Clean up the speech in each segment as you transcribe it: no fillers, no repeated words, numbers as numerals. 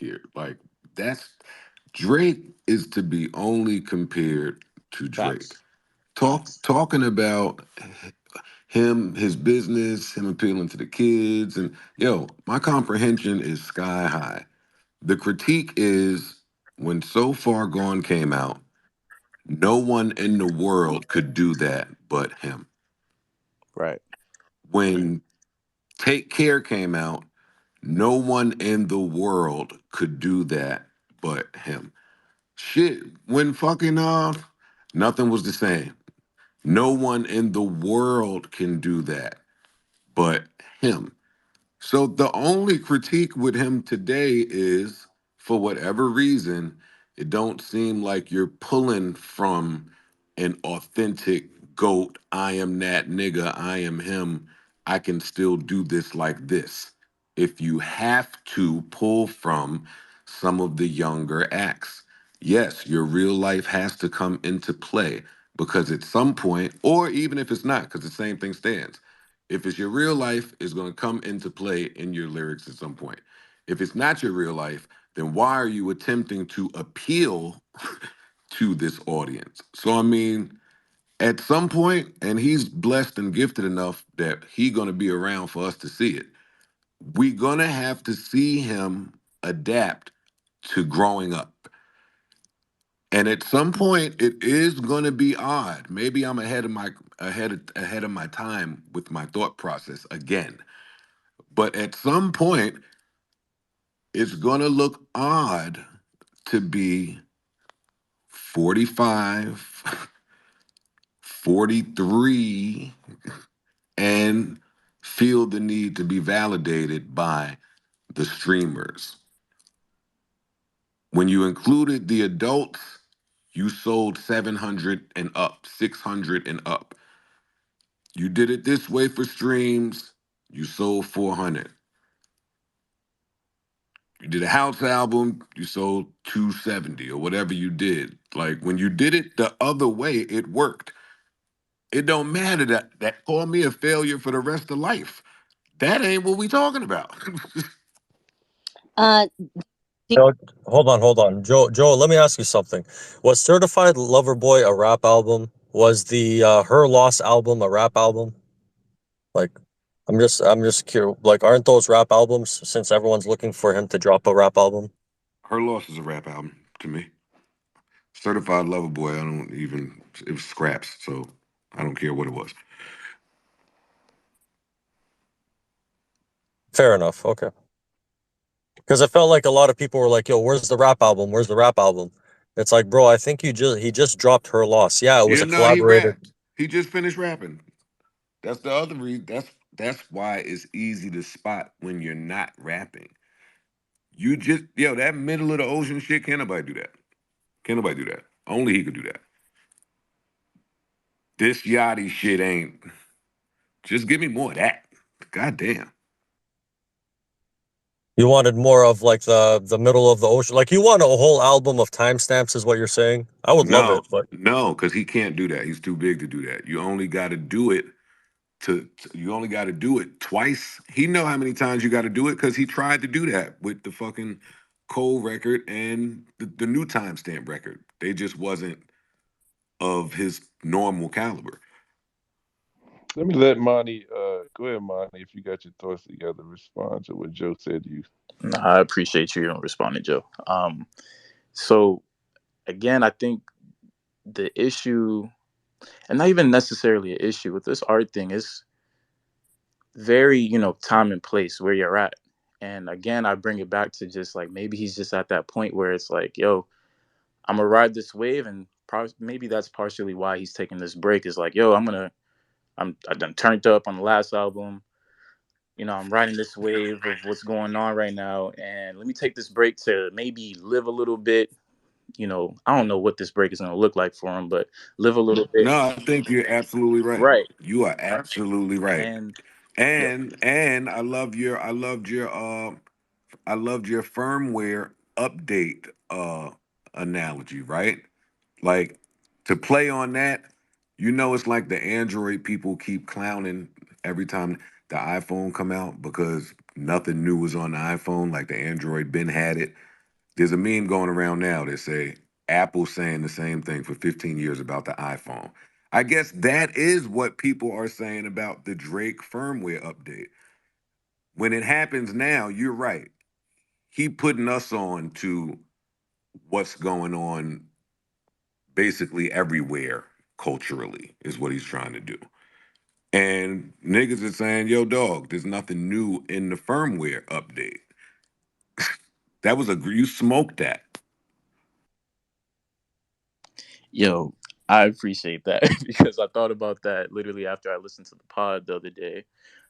here. Like that's Drake is to be only compared to Drake. Facts. Facts. Talking about him, his business, him appealing to the kids, and yo, my comprehension is sky high. The critique is when So Far Gone came out, no one in the world could do that but him. Right. When Take Care came out, no one in the world could do that but him. Shit, when fucking nothing was the same. No one in the world can do that but him. So the only critique with him today is, for whatever reason, it don't seem like you're pulling from an authentic goat. I am that nigga. I am him. I can still do this like this. If you have to pull from some of the younger acts, yes, your real life has to come into play because at some point, or even if it's not, because the same thing stands, if it's your real life, it's going to come into play in your lyrics at some point. If it's not your real life, then why are you attempting to appeal to this audience? So I mean, at some point, and he's blessed and gifted enough that he's going to be around for us to see it. We're going to have to see him adapt to growing up. And at some point, it is going to be odd. Maybe I'm ahead of my time with my thought process again. But at some point, it's going to look odd to be 45, 43, and feel the need to be validated by the streamers. When you included the adults, you sold 700 and up, 600 and up. You did it this way for streams, you sold 400. You did a house album, you sold 270 or whatever you did. Like when you did it the other way, it worked. It don't matter that call me a failure for the rest of life. That ain't what we talking about. Uh, Joe, hold on. Joe, let me ask you something. Was Certified Lover Boy a rap album? Was the Her Loss album a rap album? Like, I'm just curious. Like, aren't those rap albums? Since everyone's looking for him to drop a rap album. Her Loss is a rap album to me. Certified Lover Boy, I don't even, it was scraps, so I don't care what it was. Fair enough. Okay. Because it felt like a lot of people were like, "Yo, where's the rap album? Where's the rap album?" It's like, bro, I think he just dropped Her Loss. Yeah, it was You a know, he collaborated. rapped. He just finished rapping. That's the other reason. That's why it's easy to spot when you're not rapping. You just that middle of the ocean shit. Can't nobody do that. Can't nobody do that. Only he could do that. This yachty shit ain't. Just give me more of that. God damn. You wanted more of like the middle of the ocean. Like you want a whole album of timestamps, is what you're saying. I would love No, it, but no, because he can't do that. He's too big to do that. You only got to do it you only got to do it twice. He know how many times you got to do it because he tried to do that with the fucking Cole record and the new timestamp record. They just wasn't of his normal caliber. Let me let Monty go ahead, Monty, if you got your thoughts together, respond to what Joe said to you. Nah, I appreciate you responding, Joe. So again, I think the issue, and not even necessarily an issue with this art thing, is very, time and place where you're at. And again, I bring it back to just like maybe he's just at that point where it's like, yo, I'm gonna ride this wave, and maybe that's partially why he's taking this break. Is like, yo, I done turned up on the last album. I'm riding this wave of what's going on right now, and let me take this break to maybe live a little bit. I don't know what this break is gonna look like for him, but live a little bit. No, I think you're absolutely right. Right. You are absolutely right. And yeah, And I loved your firmware update analogy, right? Like to play on that, it's like the Android people keep clowning every time the iPhone come out because nothing new was on the iPhone. Like the Android been had it. There's a meme going around now that say Apple saying the same thing for 15 years about the iPhone. I guess that is what people are saying about the Drake firmware update. When it happens now, you're right. He putting us on to what's going on basically everywhere culturally is what he's trying to do. And niggas are saying, yo, dog, there's nothing new in the firmware update. That was you smoked that. Yo, I appreciate that because I thought about that literally after I listened to the pod the other day.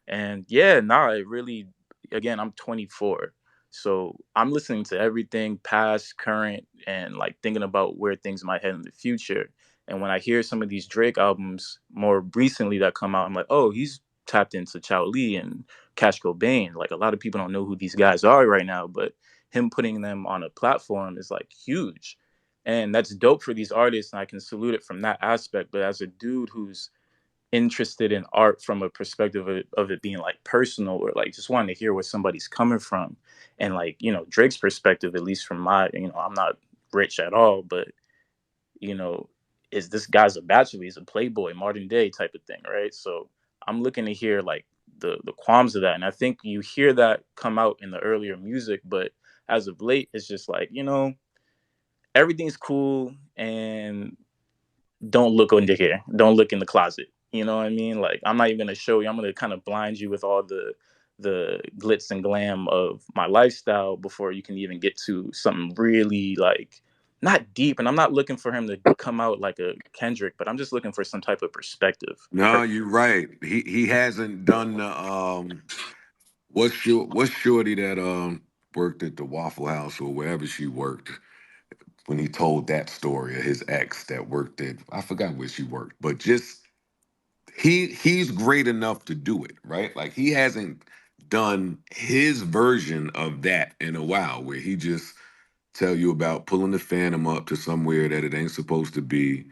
And yeah, nah, it really, again, I'm 24. So I'm listening to everything past, current, and like thinking about where things might head in the future. And when I hear some of these Drake albums more recently that come out, I'm like, oh, he's tapped into Chow Lee and Cash Cobain. Like a lot of people don't know who these guys are right now, but him putting them on a platform is like huge. And that's dope for these artists, and I can salute it from that aspect. But as a dude who's interested in art from a perspective of it being like personal, or like just wanting to hear where somebody's coming from, and like, you know, Drake's perspective, at least from my, you know, I'm not rich at all, but you know, is this guy's a bachelor, he's a playboy, modern day type of thing, right? So I'm looking to hear like the qualms of that, and I think you hear that come out in the earlier music, but as of late, it's just like, you know, everything's cool, and don't look under here. Don't look in the closet. You know what I mean? Like, I'm not even gonna show you. I'm gonna kind of blind you with all the glitz and glam of my lifestyle before you can even get to something really like not deep. And I'm not looking for him to come out like a Kendrick, but I'm just looking for some type of perspective. No, you're right. He hasn't done the what's shorty that worked at the Waffle House or wherever she worked when he told that story of his ex that worked at, I forgot where she worked, but just he's great enough to do it, right? Like he hasn't done his version of that in a while where he just tell you about pulling the phantom up to somewhere that it ain't supposed to be,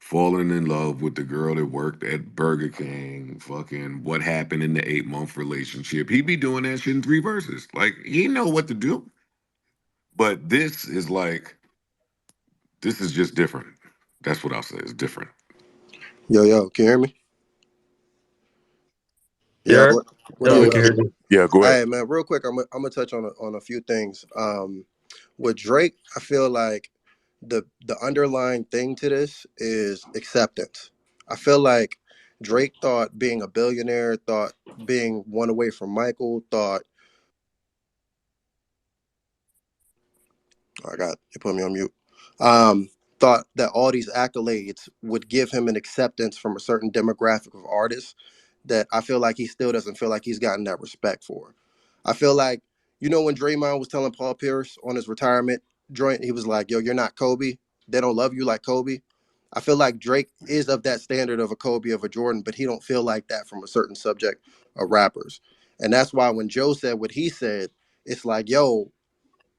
falling in love with the girl that worked at Burger King, fucking what happened in the 8 month relationship. He be doing that shit in 3 verses. Like he know what to do. But this is like, this is just different. That's what I'll say. It's different. Yo, can you hear me? Yeah, Here? what Yeah, do we you? can hear you. Yeah, go ahead. Hey, man, real quick, I'm gonna touch on a few things. With Drake, I feel like the underlying thing to this is acceptance. I feel like Drake thought being a billionaire, thought being one away from Michael, thought I got you put me on mute. Um, thought that all these accolades would give him an acceptance from a certain demographic of artists that I feel like he still doesn't feel like he's gotten that respect for. I feel like, you know, when Draymond was telling Paul Pierce on his retirement joint, he was like, "Yo, you're not Kobe. They don't love you like Kobe." I feel like Drake is of that standard of a Kobe, of a Jordan, but he don't feel like that from a certain subject of rappers. And that's why when Joe said what he said, it's like, yo,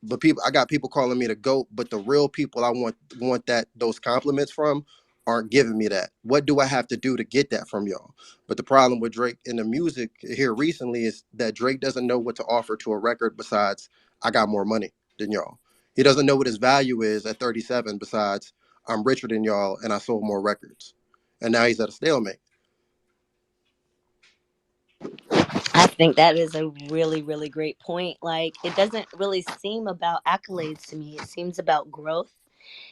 but I got people calling me the GOAT, but the real people I want that those compliments from aren't giving me that. What do I have to do to get that from y'all? But the problem with Drake in the music here recently is that Drake doesn't know what to offer to a record besides I got more money than y'all. He doesn't know what his value is at 37 besides I'm richer than y'all and I sold more records. And now he's at a stalemate. I think that is a really, really great point. Like, it doesn't really seem about accolades to me. It seems about growth.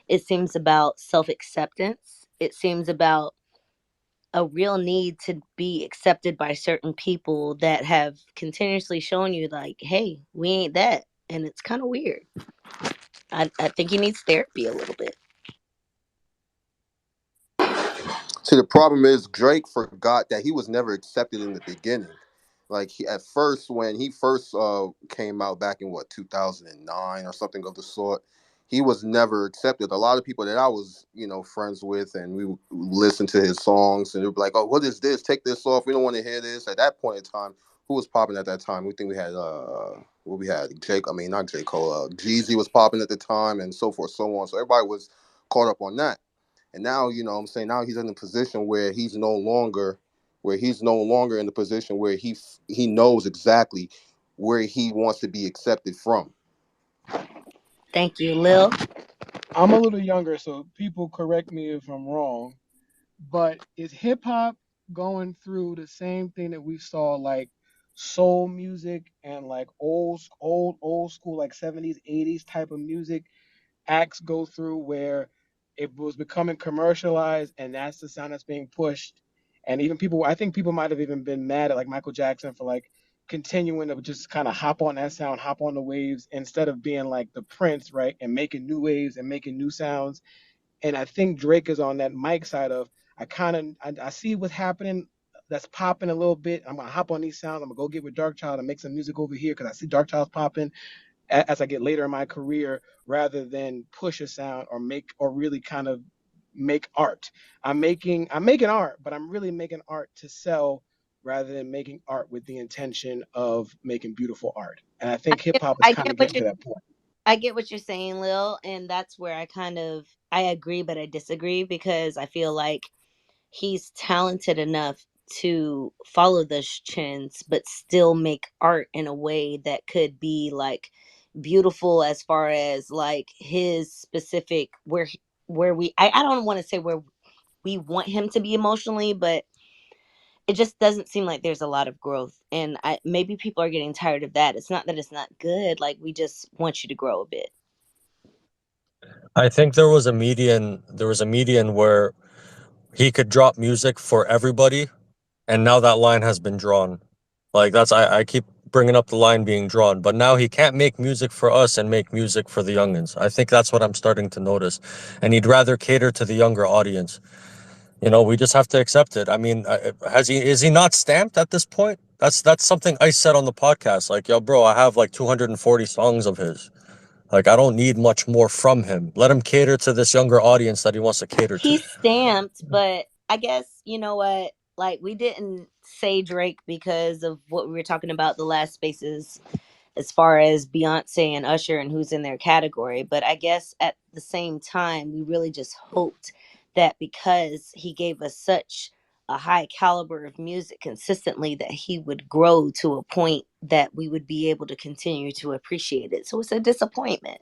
It seems about self acceptance. It seems about a real need to be accepted by certain people that have continuously shown you, like, hey, we ain't that. And it's kind of weird. I think he needs therapy a little bit. See, the problem is Drake forgot that he was never accepted in the beginning. Like at first, when he first came out back in what 2009 or something of the sort, he was never accepted. A lot of people that I was, friends with, and we would listen to his songs, and they'd be like, "Oh, what is this? Take this off. We don't want to hear this." At that point in time, who was popping at that time? We think we had what we had Jake. I mean, not J Cole. Jeezy was popping at the time, and so forth, so on. So everybody was caught up on that. And now, what I'm saying, now he's in a position where he's no longer in the position where he knows exactly where he wants to be accepted from. Thank you, Lil. I'm a little younger, so people correct me if I'm wrong. But is hip hop going through the same thing that we saw like soul music and like old school like 70s 80s type of music acts go through, where it was becoming commercialized and that's the sound that's being pushed? And even people, I think people might have even been mad at like Michael Jackson for like continuing to just kind of hop on that sound, hop on the waves instead of being like the Prince, right? And making new waves and making new sounds. And I think Drake is on that Mike side of, I see what's happening that's popping a little bit. I'm gonna hop on these sounds. I'm gonna go get with Dark Child and make some music over here because I see Dark Child's popping as I get later in my career, rather than push a sound or make or really kind of make art. I'm making art, but I'm really making art to sell rather than making art with the intention of making beautiful art. And I I think hip get, hop is I kind get of what getting you to that point. I get what you're saying, Lil, and that's where I agree, but I disagree because I feel like he's talented enough to follow those trends, but still make art in a way that could be like beautiful as far as like his specific where I don't want to say where we want him to be emotionally, but it just doesn't seem like there's a lot of growth. And maybe people are getting tired of that. It's not that it's not good, like we just want you to grow a bit. I think there was a median where he could drop music for everybody, and now that line has been drawn. Like I keep bringing up the line being drawn, but now he can't make music for us and make music for the youngins. I think that's what I'm starting to notice, and he'd rather cater to the younger audience. We just have to accept it. I mean, is he not stamped at this point? That's something I said on the podcast. Like, yo, bro, I have like 240 songs of his. Like, I don't need much more from him. Let him cater to this younger audience that he wants to cater to. He's stamped, but I guess you know what? Like we didn't say Drake because of what we were talking about the last spaces as far as Beyonce and Usher and who's in their category. But I guess at the same time, we really just hoped that because he gave us such a high caliber of music consistently, that he would grow to a point that we would be able to continue to appreciate it. So it's a disappointment.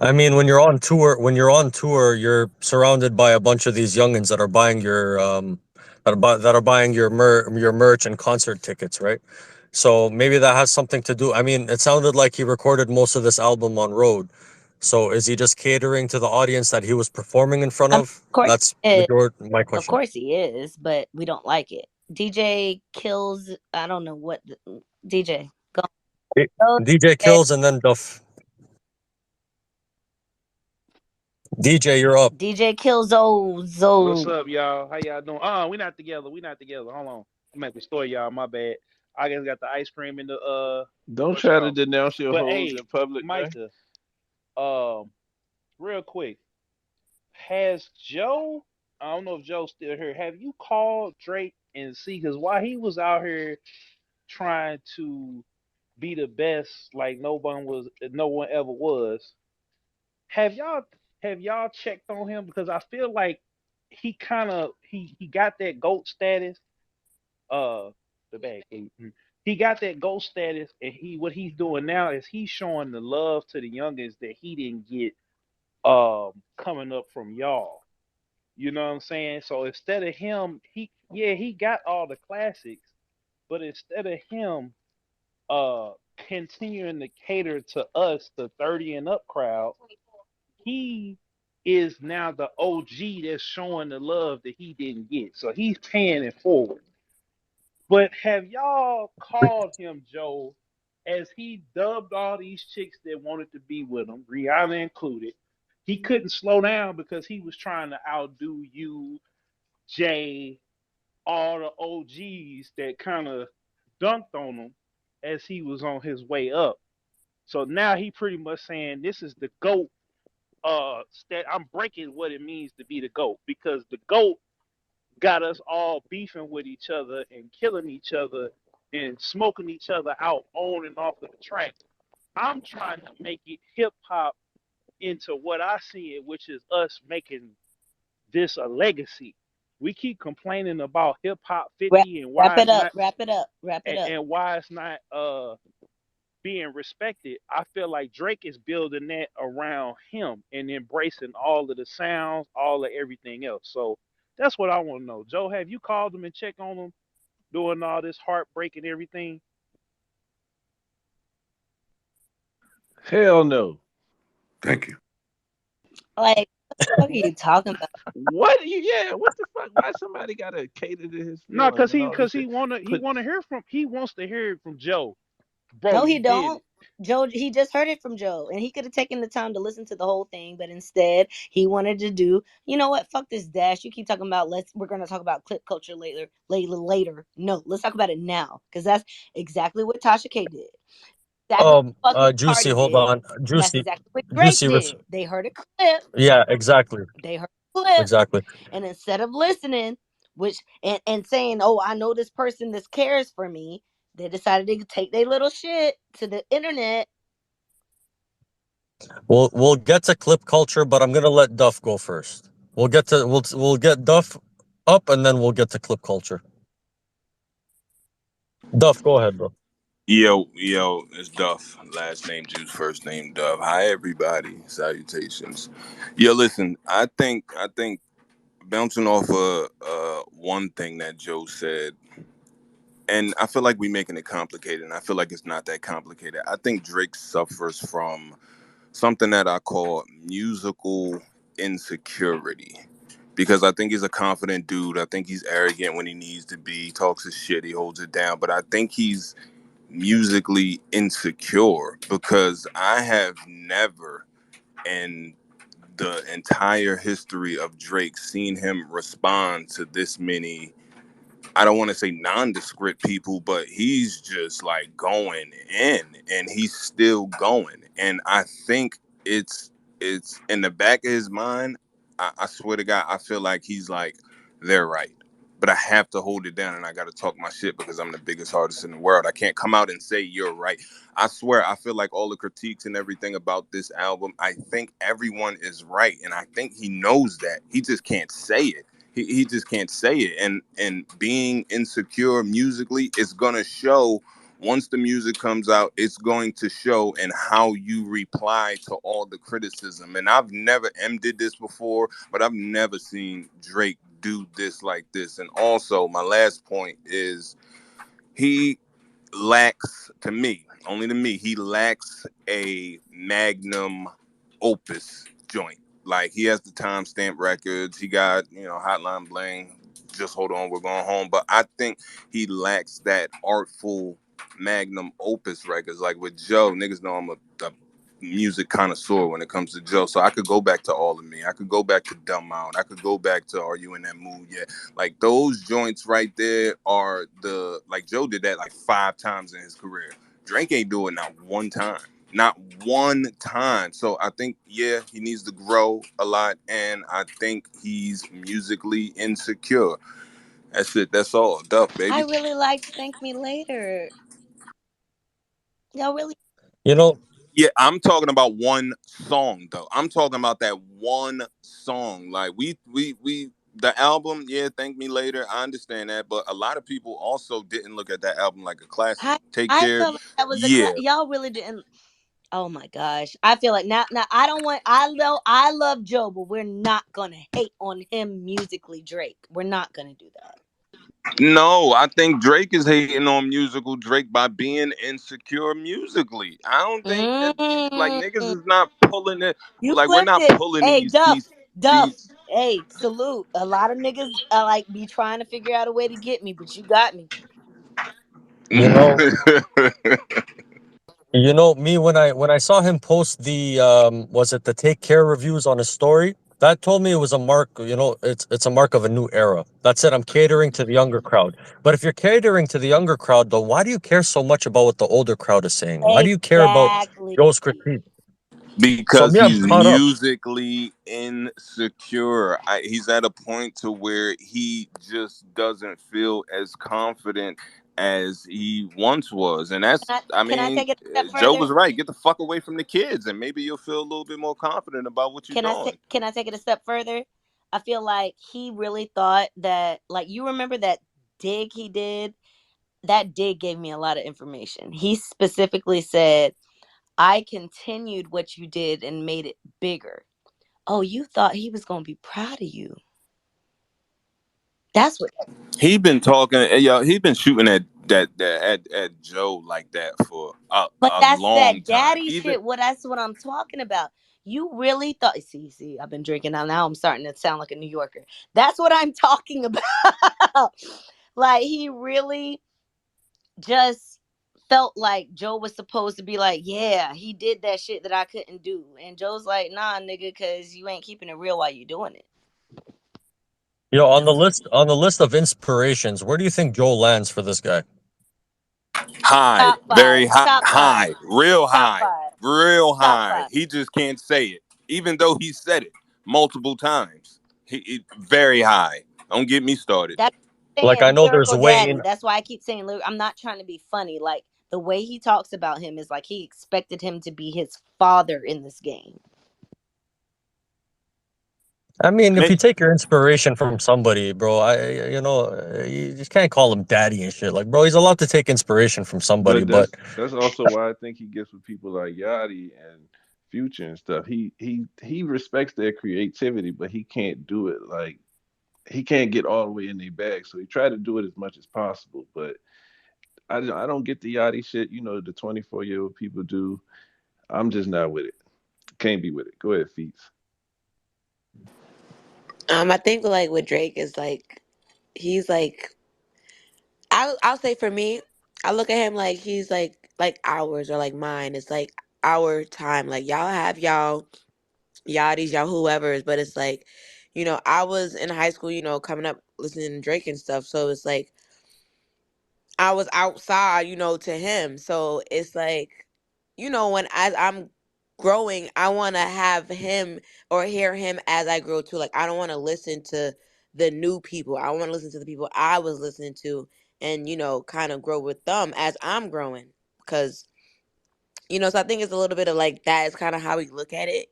I mean, when you're on tour, you're surrounded by a bunch of these youngins that are buying your merch and concert tickets, right? So maybe that has something to do. I mean, it sounded like he recorded most of this album on road. So is he just catering to the audience that he was performing in front I mean, of? of course That's he is. majority my Of question. course he is, but we don't like it. DJ kills. I don't know what DJ. Go. D- Go, DJ DJ. kills and then Duff. DJ, you're up. DJ kills old What's Zo. up, y'all? How y'all doing? We not together. We not together. Hold on. I'm at the store, y'all. My bad. I just got the ice cream in the Don't what's it try to called? denounce your But hoes hey, in public, man. Micah, um, real quick, has Joe? I don't know if Joe's still here. Have you called Drake and see? Because while he was out here trying to be the best, like no one ever was. Have y'all have y'all checked on him? Because I feel like he got that GOAT status. Uh, the bag. He got that GOAT status, and what he's doing now is he's showing the love to the youngins that he didn't get coming up from y'all. You know what I'm saying? So instead of him, he got all the classics, but instead of him uh continuing to cater to us, the 30 and up crowd, he is now the OG that's showing the love that he didn't get. So he's paying it forward. But have y'all called him, Joe, as he dubbed all these chicks that wanted to be with him, Rihanna included? He couldn't slow down because he was trying to outdo you, Jay, all the OGs that kind of dunked on him as he was on his way up. So now he pretty much saying this is the GOAT. I'm breaking what it means to be the GOAT, because the GOAT got us all beefing with each other and killing each other and smoking each other out on and off of the track. I'm trying to make it hip hop into what I see it, which is us making this a legacy. We keep complaining about hip hop Wrap, 50 and wrap why it it's up. not Wrap it up. Wrap it up. and why it's not being respected, I feel like Drake is building that around him and embracing all of the sounds, all of everything else. So that's what I want to know. Joe, have you called him and checked on him doing all this heartbreak and everything? Hell no. Thank you. Like, what are you talking about? What? Yeah. What the fuck? Why somebody gotta cater to his No, feelings cause and he all this cause he shit? wanna he Put wanna hear from he wants to hear it from Joe. Bro, No, he you did don't. it. Joe, he just heard it from Joe, and he could have taken the time to listen to the whole thing, but instead he wanted to do, you know what? Fuck this dash. You keep talking about we're gonna talk about clip culture later. No, let's talk about it now, because that's exactly what Tasha K did. Exactly what fucking Juicy, Cardi hold did, on. and that's Juicy, exactly what Drake Juicy, did. They heard a clip. yeah, exactly, They heard a clip, exactly. and instead of listening, which and saying, "Oh, I know this person that cares for me," they decided to take their little shit to the internet. We'll get to clip culture, but I'm gonna let Duff go first. We'll get Duff up, and then we'll get to clip culture. Duff, go ahead, bro. Yo, it's Duff. Last name Juice, first name Duff. Hi, everybody. Salutations. Yo, listen. I think bouncing off of one thing that Joe said, and I feel like we making it complicated. And I feel like it's not that complicated. I think Drake suffers from something that I call musical insecurity. Because I think he's a confident dude. I think he's arrogant when he needs to be. He talks his shit. He holds it down. But I think he's musically insecure because I have never in the entire history of Drake seen him respond to this many. I don't want to say nondescript people, but he's just like going in and he's still going. And I think it's in the back of his mind. I swear to God, I feel like he's like, they're right. But I have to hold it down and I got to talk my shit because I'm the biggest artist in the world. I can't come out and say you're right. I swear, I feel like all the critiques and everything about this album, I think everyone is right. And I think he knows that. He just can't say it. He just can't say it, and being insecure musically is gonna show. Once the music comes out, it's going to show in how you reply to all the criticism. And I've never did this before, but I've never seen Drake do this like this. And also my last point is he lacks, to me, only to me, he lacks a magnum opus joint. Like he has the timestamp records, he got, Hotline Bling, Just Hold On, We're Going Home. But I think he lacks that artful magnum opus records. Like with Joe, niggas know I'm a music connoisseur when it comes to Joe. So I could go back to All of Me. I could go back to Dumb Out. I could go back to Are You in That Mood Yet? Like those joints right there are like Joe did that like 5 times in his career. Drake ain't do it not one time. Not one time. So I think, yeah, he needs to grow a lot. And I think he's musically insecure. That's it. That's all. Duff, I baby. really liked Thank Me Later. Y'all really You know, Yeah, I'm talking about one song though. I'm talking about that one song. Like we the album, yeah, Thank Me Later. I understand that, but a lot of people also didn't look at that album like a classic. I Take I Care, felt like that was a yeah. y'all really didn't. Oh my gosh. I feel like now I don't want I love Joe, but we're not gonna hate on him musically, Drake. We're not gonna do that. No, I think Drake is hating on musical Drake by being insecure musically. I don't think that like niggas Mm, is not pulling it. you Like we're flipped not it. pulling Hey, these Duff. these Duff. these. Hey, salute. A lot of niggas like be trying to figure out a way to get me, but you got me. you know, me when I saw him post the was it the Take Care reviews on his story, that told me it was a mark. It's a mark of a new era. That's it. I'm catering to the younger crowd. But if you're catering to the younger crowd, though, why do you care so much about what the older crowd is saying? Why do you care about Exactly. Joe's critique? So Because me, I'm he's caught up. musically insecure. He's at a point to where he just doesn't feel as confident as he once was. And that's, I Can I mean, take it a step Joe further? was right. Get the fuck away from the kids, and maybe you'll feel a little bit more confident about what you're doing. Can I take it a step further? I feel like he really thought that, like, you remember that dig he did that did give me a lot of information. He specifically said, I continued what you did and made it bigger. Oh, you thought he was going to be proud of you. That's what. He been talking, yo. He been shooting at Joe like that for But a that's long that time. daddy Even shit. That's what I'm talking about. You really thought, see, I've been drinking now. Now I'm starting to sound like a New Yorker. That's what I'm talking about. Like, he really just felt like Joe was supposed to be like, yeah, he did that shit that I couldn't do. And Joe's like, nah, nigga, because you ain't keeping it real while you doing it. On the list of inspirations, where do you think Joel lands for this guy? high, Top five, very high, top five, top five, real top high. five. He just can't say it, even though he said it multiple times. Very high. Don't get me started. That's Like, saying I know there's lyrical Wayne. daddy. That's why I keep saying lyrical. I'm not trying to be funny. Like, the way he talks about him is like he expected him to be his father in this game. I mean, if May- you take your inspiration from somebody, bro, you just can't call him daddy and shit. Like, bro, he's allowed to take inspiration from somebody, But but that's also why I think he gets with people like Yachty and Future and stuff. He respects their creativity, but he can't do it like he can't get all the way in their bag. So he tried to do it as much as possible. But I don't get the Yachty shit. You know, the 24-year-old people do. I'm just not with it. Can't be with it. Go ahead, Feats. I think like with Drake is like he's like I'll say for me, I look at him like he's like ours or like mine. It's like our time. Like y'all have y'all's y'all whoever's, but it's like, I was in high school, coming up listening to Drake and stuff. So it's like I was outside, to him. So it's like, when as I'm growing, I want to have him or hear him as I grow too. Like I don't want to listen to the new people. I want to listen to the people I was listening to and, kind of grow with them as I'm growing. Because, so I think it's a little bit of like that is kind of how we look at it.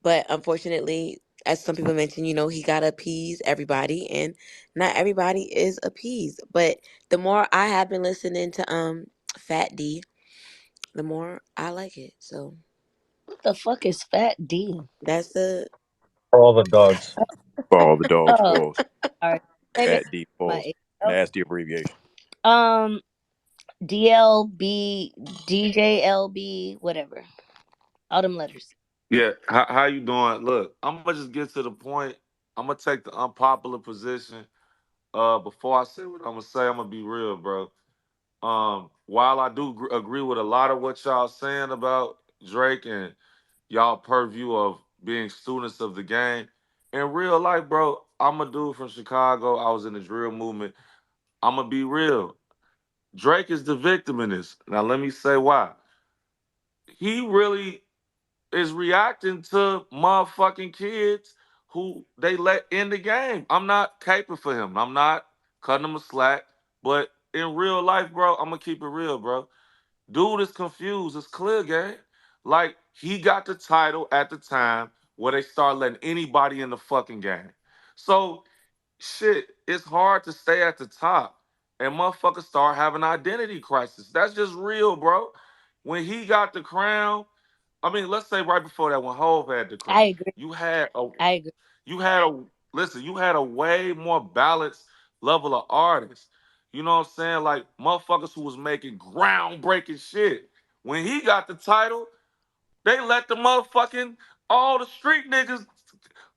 But unfortunately, as some people mentioned, he got to appease everybody, and not everybody is appeased. But the more I have been listening to Fat D, the more I like it. So What the fuck is Fat D? that's the for all the dogs. For all the dogs, Oh, pause. all right. Maybe Fat D, my pause. age. Okay. Nasty abbreviation. Um, DLB, DJLB, whatever. All them letters. Yeah, how you doing? Look, I'm gonna just get to the point. I'm gonna take the unpopular position. Before I say what I'm gonna say, I'm gonna be real, bro. While I do agree with a lot of what y'all saying about Drake and y'all purview of being students of the game, in real life, bro, I'm a dude from Chicago. I was in the drill movement. I'm gonna be real. Drake is the victim in this. Now, let me say why. He really is reacting to motherfucking kids who they let in the game. I'm not caping for him. I'm not cutting him a slack. But in real life, bro, I'm gonna keep it real, bro. Dude is confused. It's clear, gang. Like he got the title at the time where they start letting anybody in the fucking game. So shit, it's hard to stay at the top. And motherfuckers start having identity crisis. That's just real, bro. When he got the crown, I mean, let's say right before that, when Hove had the I crown, agree. you had a I agree. you had a listen, you had a way more balanced level of artists. You know what I'm saying? Like motherfuckers who was making groundbreaking shit. When he got the title, they let the motherfucking all the street niggas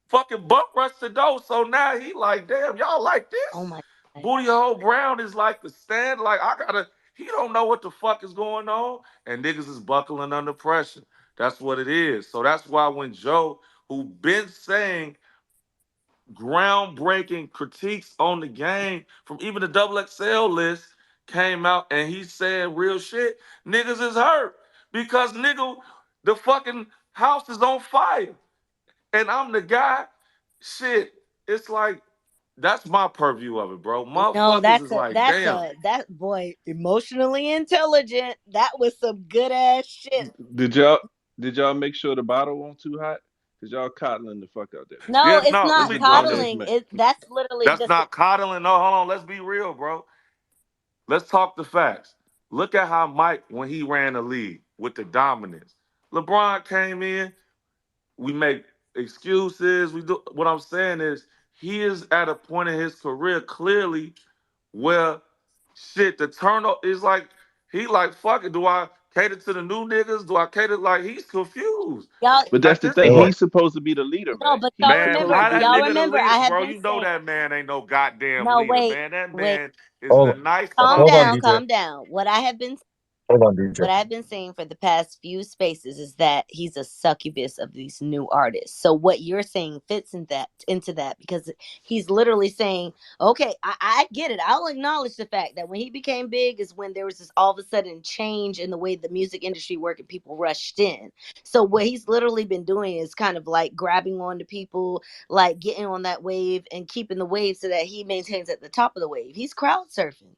fucking buck rush the door. So now he like, damn, y'all like Oh this? my God. Booty Hole Brown is like the stand. Like I gotta, he don't know what the fuck is going on, and niggas is buckling under pressure. That's what it is. So that's why when Joe, who been saying groundbreaking critiques on the game from even the double XL list, came out and he's saying real shit, niggas is hurt because nigga, the fucking house is on fire and I'm the guy. Shit, it's like that's my purview of it, bro. No, Motherfuckers is like, damn. that boy emotionally intelligent. That was some good ass shit. Did y'all did y'all make sure the bottle wasn't too hot? Cause y'all coddling the fuck out that bitch. No, Yeah, it's no, let not This me. is grown Okay, ass coddling. man. That's literally that's just not coddling. No, hold on. Let's be real, bro. Let's talk the facts. Look at how Mike, when he ran the league with the dominance. LeBron came in, we make excuses. We do what I'm saying is he is at a point in his career clearly where shit, the turnover is like he like fuck it. Do I cater to the new niggas? Do I cater like he's confused? Y'all, But that's At the this thing. Yo, point, He's supposed to be the leader, no, man. but He's man, supposed to how that be the y'all nigga the leader. remember, leader, I have bro? been You know saying, that man ain't no goddamn no, leader, wait, man. That wait, man is the hold, nice calm hold on, down, talker. DJ. calm down. Hold on, DJ. What I've been saying for the past few spaces is that he's a succubus of these new artists. So what you're saying fits into that because he's literally saying, okay, I get it. I'll acknowledge the fact that when he became big is when there was this all of a sudden change in the way the music industry worked and people rushed in. So what he's literally been doing is kind of like grabbing on to people, like getting on that wave and keeping the wave so that he maintains at the top of the wave. He's crowd surfing.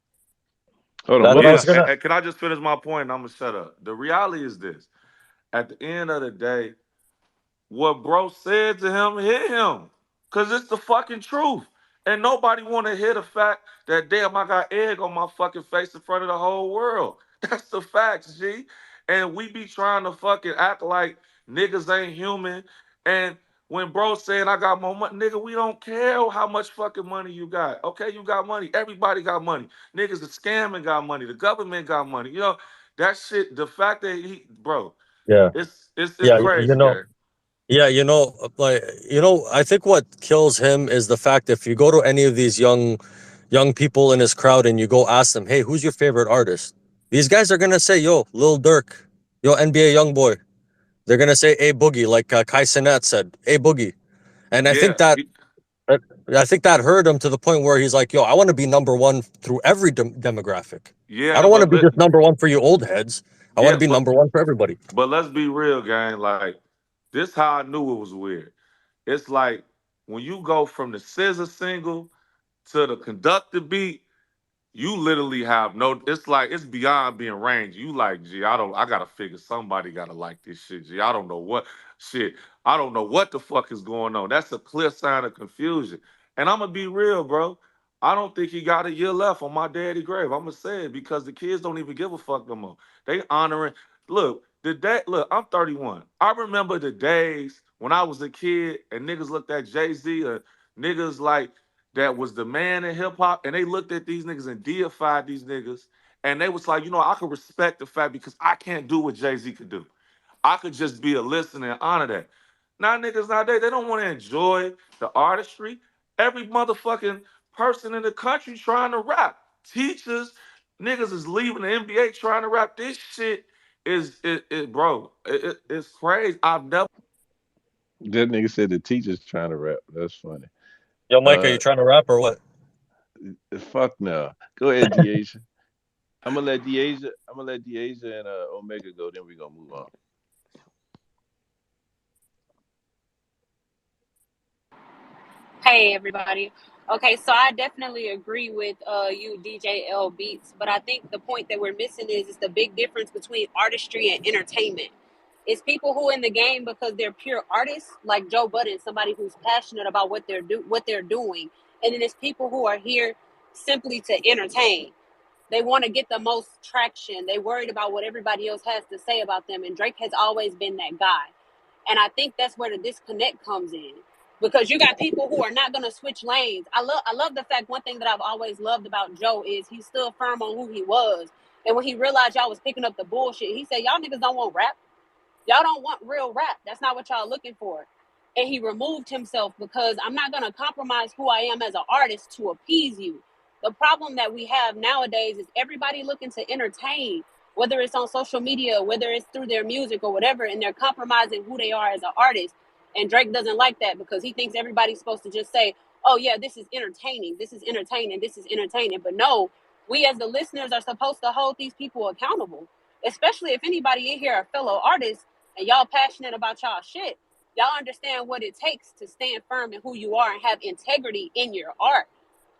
Hold on. That's What what I did Yeah, was he say? gonna. and can I just finish my point and I'm gonna shut up? The reality is this. At the end of the day, what bro said to him hit him. Cause it's the fucking truth. And nobody wanna hear the fact that damn I got egg on my fucking face in front of the whole world. That's the facts, G. And we be trying to fucking act like niggas ain't human. And when bro saying I got more money, nigga, we don't care how much fucking money you got. Okay, you got money. Everybody got money. Niggas are scamming got money. The government got money. You know, that shit, the fact that he, bro, Yeah, it's yeah. crazy, gang. Yeah, like I think what kills him is the fact if you go to any of these young people in his crowd and you go ask them, "Hey, who's your favorite artist?" These guys are gonna say, "Yo, Lil Durk, yo, NBA young boy." They're gonna say, "A Boogie," like Kai Cenat said, "A Boogie," and Yeah, uh, I think that hurt him to the point where he's like, "Yo, I want to be number one through every demographic. I yeah, don't want to be just number one for you old heads. I want to yeah, be number one for everybody." but let's be real, gang. Like this, how I knew it was weird. It's like when you go from the scissor single to the conductor beat, you literally have no. It's like it's beyond being range. You like, gee, I gotta figure somebody gotta like this shit. Gee, I don't know what shit. I don't know what the fuck is going on. That's a clear sign of confusion. And I'm gonna be real, bro. I don't think he got a year left on my daddy grave. I'm gonna say it because the kids don't even give a fuck no more. They honoring. Look, the day. Look, I'm 31. I remember the days when I was a kid and niggas looked at Jay Z or niggas like that was the man in hip hop, and they looked at these niggas and deified these niggas, and they was like, you know, I could respect the fact because I can't do what Jay Z could do. I could just be a listener and honor that. Now niggas nowadays they don't want to enjoy the artistry. Every motherfucking person in the country trying to rap. Teachers, niggas is leaving the NBA trying to rap. This shit bro. It's crazy. I've never. That nigga said the teacher's trying to rap. That's funny. Yo, Mike, are Uh, you trying to rap or what? fuck no. Go ahead, Deasia. I'm gonna let Deasia and Omega go. Then we gonna move on. Hey everybody. Okay, so I definitely agree with you, DJ L Beats, but I think the point that we're missing is the big difference between artistry and entertainment. It's people who in the game because they're pure artists, like Joe Budden, somebody who's passionate about what they're doing, and then it's people who are here simply to entertain. They want to get the most traction. They worried about what everybody else has to say about them, and Drake has always been that guy. And I think that's where the disconnect comes in. Because you got people who are not gonna switch lanes. I love the fact one thing that I've always loved about Joe is he stood firm on who he was. And when he realized y'all was picking up the bullshit, he said, y'all niggas don't want rap. Y'all don't want real rap. That's not what y'all looking for. And he removed himself because I'm not going to compromise who I am as an artist to appease you. The problem that we have nowadays is everybody looking to entertain, whether it's on social media, whether it's through their music or whatever, and they're compromising who they are as an artist. And Drake doesn't like that because he thinks everybody's supposed to just say, oh, yeah, this is entertaining. This is entertaining. This is entertaining. But no, we as the listeners are supposed to hold these people accountable, especially if anybody in here are fellow artists and y'all passionate about y'all shit. Y'all understand what it takes to stand firm in who you are and have integrity in your art.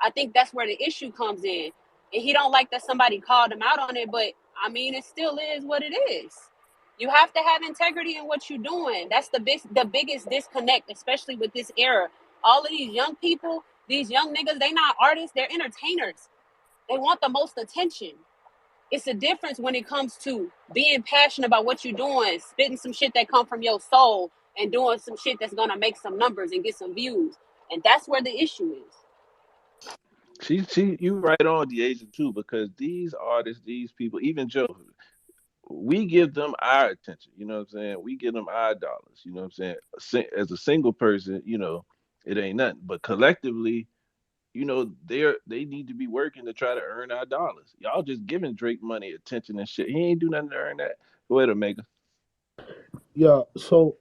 I think that's where the issue comes in. And he don't like that somebody called him out on it, but I mean, it still is what it is. You have to have integrity in what you're doing. That's the biggest disconnect, especially with this era. All of these young people, these young niggas, they not artists, they're entertainers. They want the most attention. It's a difference when it comes to being passionate about what you're doing, spitting some shit that come from your soul, and doing some shit that's gonna make some numbers and get some views. And that's where the issue is. You right on the agent too, because these artists, these people, even Joe, we give them our attention. You know what I'm saying? We give them our dollars. You know what I'm saying? As a single person, it ain't nothing. But collectively, they need to be working to try to earn our dollars. Y'all just giving Drake money, attention, and shit. He ain't do nothing to earn that. Go ahead, Omega. Yeah, so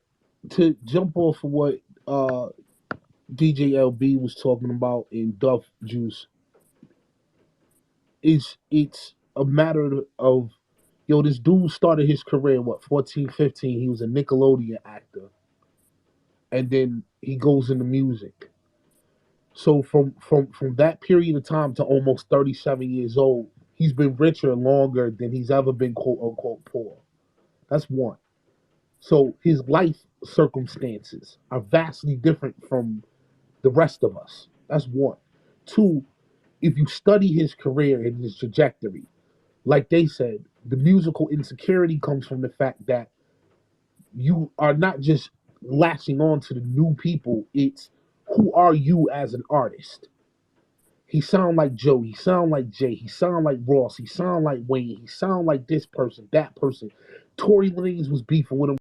to jump off of what DJ LB was talking about in Duff Juice, it's a matter of yo, this dude started his career what 14, 15. He was a Nickelodeon actor, and then he goes into music. So from that period of time to almost 37 years old, he's been richer longer than he's ever been quote unquote poor. That's one. So his life circumstances are vastly different from the rest of us. That's one. Two, if you study his career and his trajectory, like they said, the musical insecurity comes from the fact that you are not just latching on to the new people, it's who are you as an artist? He sound like Joe, he sound like Jay, he sound like Ross, he sound like Wayne, he sound like this person, that person. Tory Lanez was beefing with him.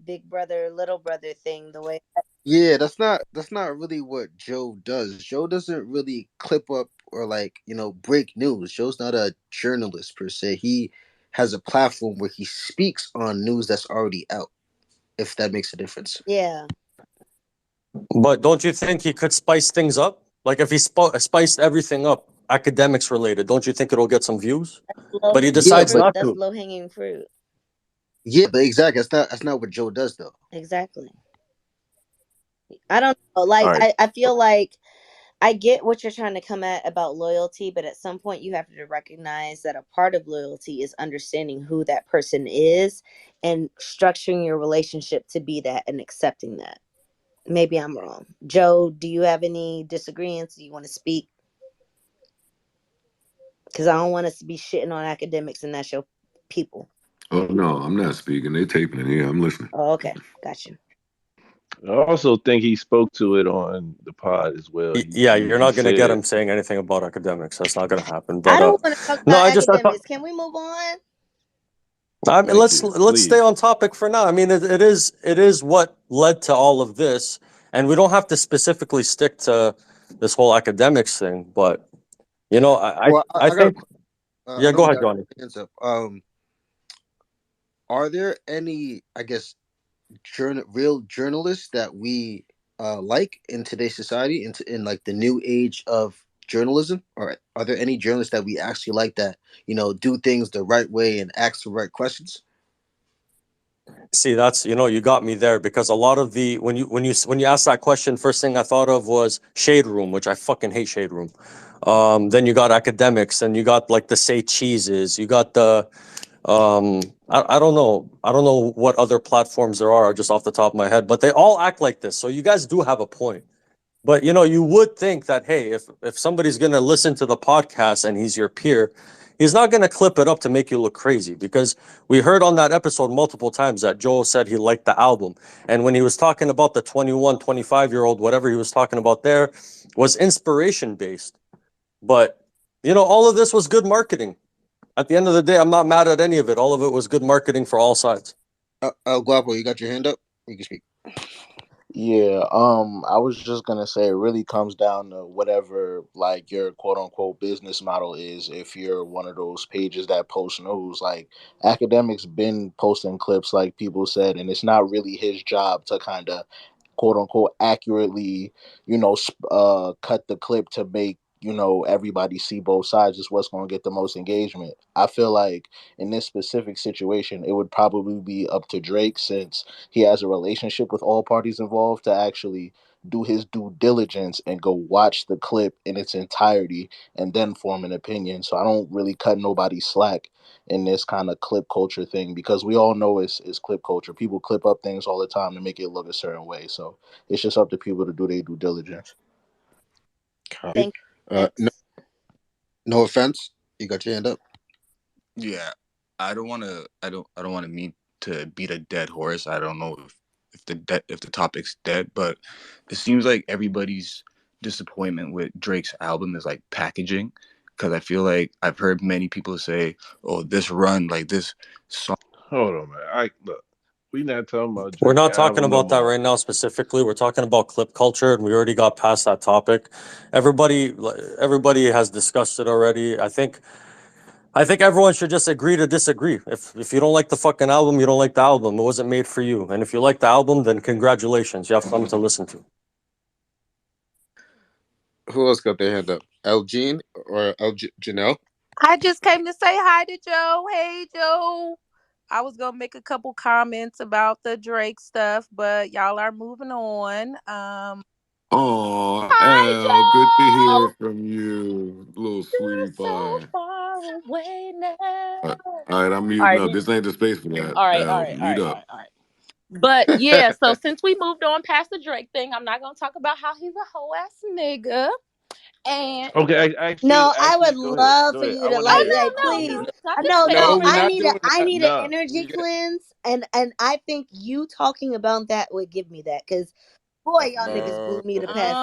big brother, little brother thing. The way, Yeah, that's not really what Joe does. Joe doesn't really clip up or like, break news. Joe's not a journalist per se. He has a platform where he speaks on news that's already out, if that makes a difference. yeah, But don't you think he could spice things up? Like if he spiced everything up, academics related, don't you think it'll get some views? low But he hanging Yeah, decides but fruit. not That's to. low hanging fruit. exactly. That's not what Joe does though. Exactly. I don't know. All Like right. I feel like I get what you're trying to come at about loyalty, but at some point you have to recognize that a part of loyalty is understanding who that person is and structuring your relationship to be that and accepting that. Maybe I'm wrong. Joe, do you have any disagreements? Do you want to speak? Because I don't want us to be shitting on academics and that's your people. Oh no, I'm not speaking. They taping it here. I'm listening. Oh, okay. Got you. I also think he spoke to it on the pod as well. He Yeah, he, you're he not gonna get said, him saying anything about academics. That's not gonna happen. I But don't want to talk no, about I academics. thought, Can we move on? I mean, "Thank you, let's stay please." on topic for now. I mean, it is what led to all of this, and we don't have to specifically stick to this whole academics thing. But Well, I I got think I yeah. know Go we ahead, got Johnny. hands up. Are there any, I guess, real journalists that we like in today's society, in like the new age of journalism? Or are there any journalists that we actually like that do things the right way and ask the right questions? See, that's you got me there because a lot of the when you asked that question, first thing I thought of was Shade Room, which I fucking hate Shade Room. Then you got academics, and you got like the Say Cheeses, you got the I don't know what other platforms there are just off the top of my head, but they all act like this. So you guys do have a point. But you would think that hey, if somebody's gonna listen to the podcast and he's your peer, he's not gonna clip it up to make you look crazy because we heard on that episode multiple times that Joel said he liked the album. And when he was talking about the 21, 25-year-old, whatever he was talking about there was inspiration based. But all of this was good marketing. At the end of the day, I'm not mad at any of it. All of it was good marketing for all sides. El Guapo, you got your hand up? You can speak. Yeah, I was just gonna say it really comes down to whatever like your quote unquote business model is. If you're one of those pages that post news, like academics been posting clips like people said, and it's not really his job to kind of quote unquote accurately, cut the clip to make everybody see both sides is what's going to get the most engagement. I feel like in this specific situation, it would probably be up to Drake since he has a relationship with all parties involved to actually do his due diligence and go watch the clip in its entirety and then form an opinion. So I don't really cut nobody slack in this kind of clip culture thing because we all know it's clip culture. People clip up things all the time to make it look a certain way. So it's just up to people to do their due diligence. Copy. Thank you. No, Next. no offense. You got your hand up. Yeah, I don't want to mean to beat a dead horse. I don't know if the topic's dead, but it seems like everybody's disappointment with Drake's album is like packaging, because I feel like I've heard many people say, "Oh, this run like this song." Hold on, man. I look. We not talking about We're Drake not talking album no about that more. right now specifically. We're talking about clip culture, and we already got past that topic. Everybody has discussed it already. I think everyone should just agree to disagree. If you don't like the fucking album, you don't like the album. It wasn't made for you. And if you like the album, then congratulations, you have something to listen to. Who else got their hand up? El Jean or Janelle? I just came to say hi to Joe. Hey, Joe. I was gonna make a couple comments about the Drake stuff, but y'all are moving on. Oh, Hi, Al, good to hear Joe. from you, little You're sweetie so pie. far away now. All right, I'm All muting right, up. This ain't the space for that. all right, all Al, right, all mute right, all up. right, all right. But yeah, so since we moved on past the Drake thing, I'm not gonna talk about how he's a hoe ass nigga. And Okay, No, I would go ahead. love Go for ahead. you I to want to oh hear like, it. like, I no, want to no, please. hear it. not this No, space, No, no, we're man. I not need a, doing I that. need an No. energy cleanse, and I think you talking about that would give me that because Boy, y'all niggas blew me to past.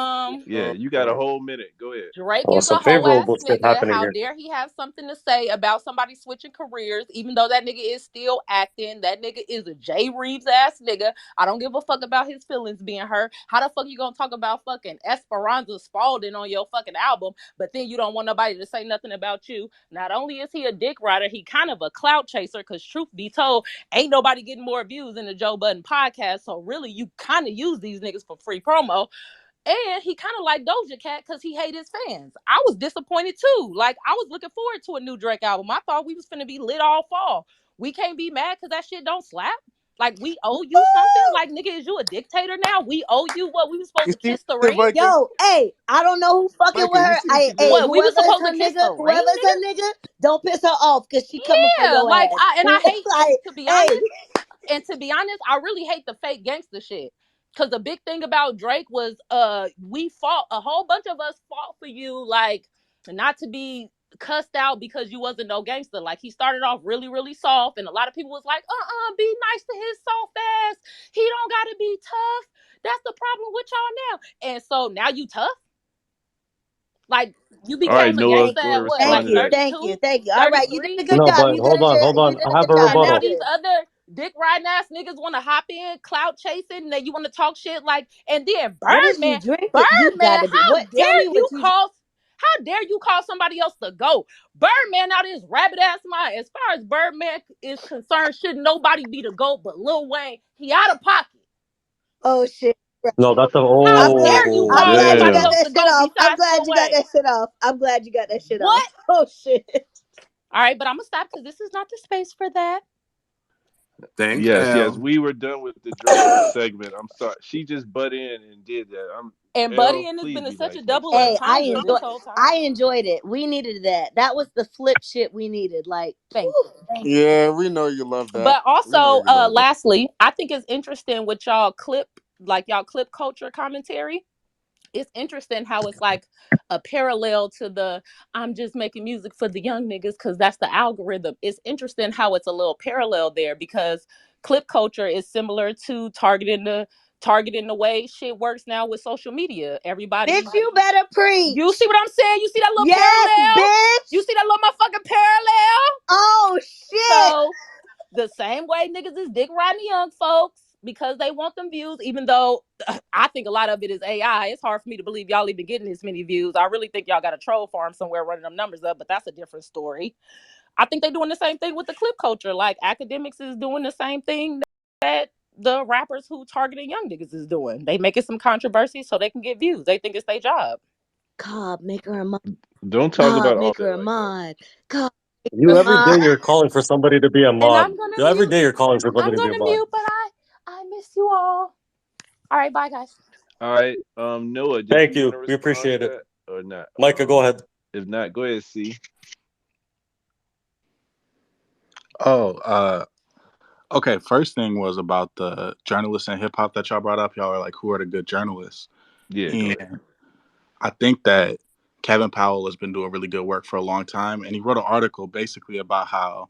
Yeah, you got a whole minute. Go ahead. Drake Oh, is some a whole ass favorable shit nigga. happening How here. dare he have something to say about somebody switching careers, even though that nigga is still acting. That nigga is a Jay Reeves ass nigga. I don't give a fuck about his feelings being hurt. How the fuck you gonna talk about fucking Esperanza Spalding on your fucking album, but then you don't want nobody to say nothing about you? Not only is he a dick rider, he kind of a clout chaser, because truth be told, ain't nobody getting more views in the Joe Budden podcast. So really, you kind of use these niggas for free promo. And he kind of like Doja Cat because he hate his fans. I was disappointed too. Like, I was looking forward to a new Drake album. I thought we was finna be lit all fall. We can't be mad because that shit don't slap. Like, we owe you something. Like, nigga, is you a dictator now? We owe you what? We was supposed You to see kiss the what you did, ring? Micah? Yo, hey, I don't know who fucking with Micah, you her. see what you Hey, did? What? We was whoever is supposed her to kiss nigga, the ring, whoever is nigga? her nigga, don't piss her off because she coming for Yeah, your like, ass. I hate, Like, to be hey, honest, and to be honest, I really hate the fake gangster shit. Cause the big thing about Drake was we fought, a whole bunch of us fought for you, like, not to be cussed out because you wasn't no gangster. Like, he started off really, really soft, and a lot of people was like, be nice to his soft ass. He don't gotta be tough. That's the problem with y'all now. And so now you tough? Like, you All right, became a Noah, thank gangster go to at you, what, respond thank like to you, that. thank you, 32, thank you. All right, you did 33? a good No, job. but You did hold on, hold you on. did I a have good a job. And You now rebuttal. these did. other dick riding ass niggas want to hop in, clout chasing, and then you want to talk shit like, and then What is you Birdman, drinking? You Birdman, gotta be. how What? Tell dare me what you you. call, how dare you call somebody else the GOAT? Birdman out of his rabbit ass mind. As far as Birdman is concerned, should nobody be the GOAT but Lil Wayne. He out of pocket. Oh shit. No, that's a How I'm glad. dare you I'm call glad you somebody got Damn. else that the shit GOAT off. I'm besides glad Lil you got Wayne? that shit off. I'm glad you got that shit off. What? Oh shit. All right, but I'm gonna stop because this is not the space for that. Thanks, Yes, yes, L. we were done with the Drake segment. I'm sorry. She just butt in and did that. I'm And L, Buddy and has please been be such a nice next double time. Hey, entendre this whole time. I enjoyed it. We needed that. That was the flip shit we needed. Like, Thank whew, you. thank you. Yeah, we know you love that. But We know also, you love that. lastly, I think it's interesting with y'all clip, like y'all clip culture commentary. It's interesting how it's like a parallel to the I'm just making music for the young niggas because that's the algorithm. It's interesting how it's a little parallel there because clip culture is similar to targeting the way shit works now with social media. Everybody, Bitch, you better you see preach. what I'm saying? You see that little Yes, parallel? You bitch. see that little motherfucking parallel? Oh shit. So the same way niggas is dick riding the young folks because they want them views, even though I think a lot of it is AI. It's hard for me to believe y'all even getting this many views. I really think y'all got a troll farm somewhere running them numbers up, but that's a different story. I think they're doing the same thing with the clip culture. Like, academics is doing the same thing that the rappers who targeting young niggas is doing. They making some controversy so they can get views. They think it's their job. Cobb, make her a mod. Don't talk Cobb, about make her Offset a like that. mod. Cobb, make her You a every day mod. you're calling for somebody to be a And mod. I'm gonna Every mute. day you're calling for I'm somebody to be a gonna mod. mute, but I miss you all. All right, bye guys. All right. Noah, did Thank you want to you. We respond to appreciate it. that or not? Micah, go ahead. If not, go ahead, C. Oh, okay. First thing was about the journalists in hip hop that y'all brought up. Y'all are like, who are the good journalists? Yeah, go ahead. And I think that Kevin Powell has been doing really good work for a long time. And he wrote an article basically about how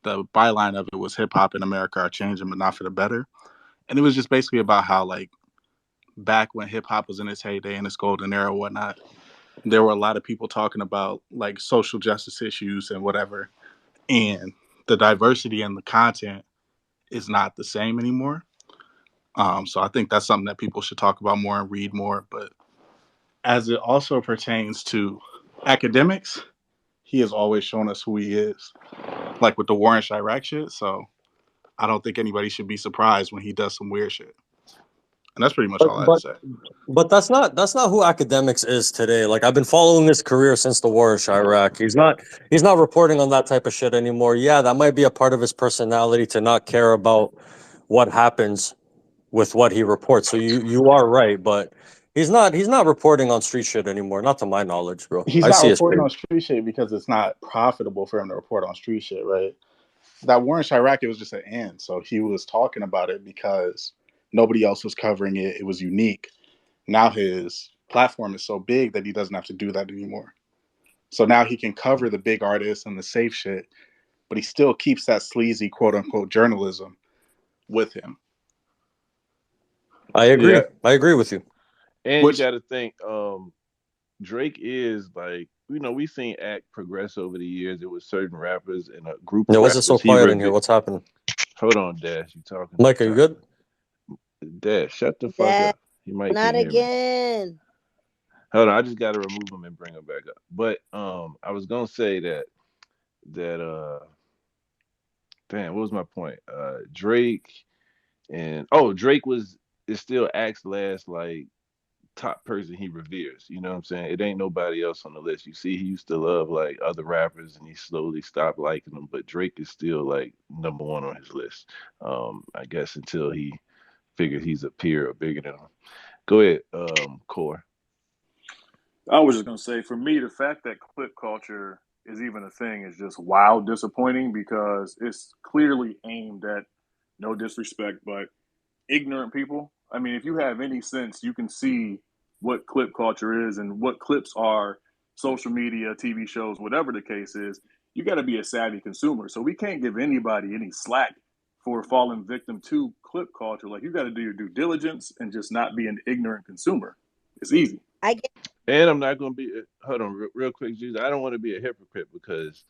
the byline of it was hip hop in America are changing, but not for the better. And it was just basically about how, like, back when hip hop was in its heyday and its golden era and whatnot, there were a lot of people talking about like social justice issues and whatever. And the diversity in the content is not the same anymore. So I think that's something that people should talk about more and read more. But as it also pertains to academics, he has always shown us who he is, like with the war in Chirac shit. So I don't think anybody should be surprised when he does some weird shit. And that's pretty much But all I had to but say. but that's not who academics is today. Like, I've been following his career since the war in Chirac. He's not reporting on that type of shit anymore. Yeah, that might be a part of his personality to not care about what happens with what he reports. So you are right, but he's not reporting on street shit anymore. Not to my knowledge, bro. He's I not see his reporting page. on street shit because it's not profitable for him to report on street shit, right? That war in Chirac, it was just an end. So he was talking about it because nobody else was covering it. It was unique. Now his platform is so big that he doesn't have to do that anymore. So now he can cover the big artists and the safe shit, but he still keeps that sleazy quote unquote journalism with him. I agree. Yeah, I agree with you. and you Which got to think, Drake is like, we seen Act progress over the years. It was certain rappers and a group of Yeah, why is it so rappers he quiet in here? revered. What's happening? Hold on, Dash, you talking too Mike, are you fast. good? Dash, shut the fuck That up. He might not can't hear me. again. Hold on, I just gotta remove him and bring him back up. But I was gonna say that damn, what was my point? Drake and Drake was is still Act's last like top person he reveres. You know what I'm saying? It ain't nobody else on the list. You see, he used to love like other rappers, and he slowly stopped liking them. But Drake is still like number one on his list. I guess until he figures he's a peer or bigger than him. Go ahead, Core. I was just gonna say, for me, the fact that clip culture is even a thing is just wild disappointing because it's clearly aimed at, no disrespect, but ignorant people. I mean, if you have any sense, you can see what clip culture is and what clips are, social media, TV shows, whatever the case is. You got to be a savvy consumer. So we can't give anybody any slack for falling victim to clip culture. Like, you got to do your due diligence and just not be an ignorant consumer. It's easy. I get. And I'm not gonna be. Hold on, real quick, Jesus. I don't want to be a hypocrite because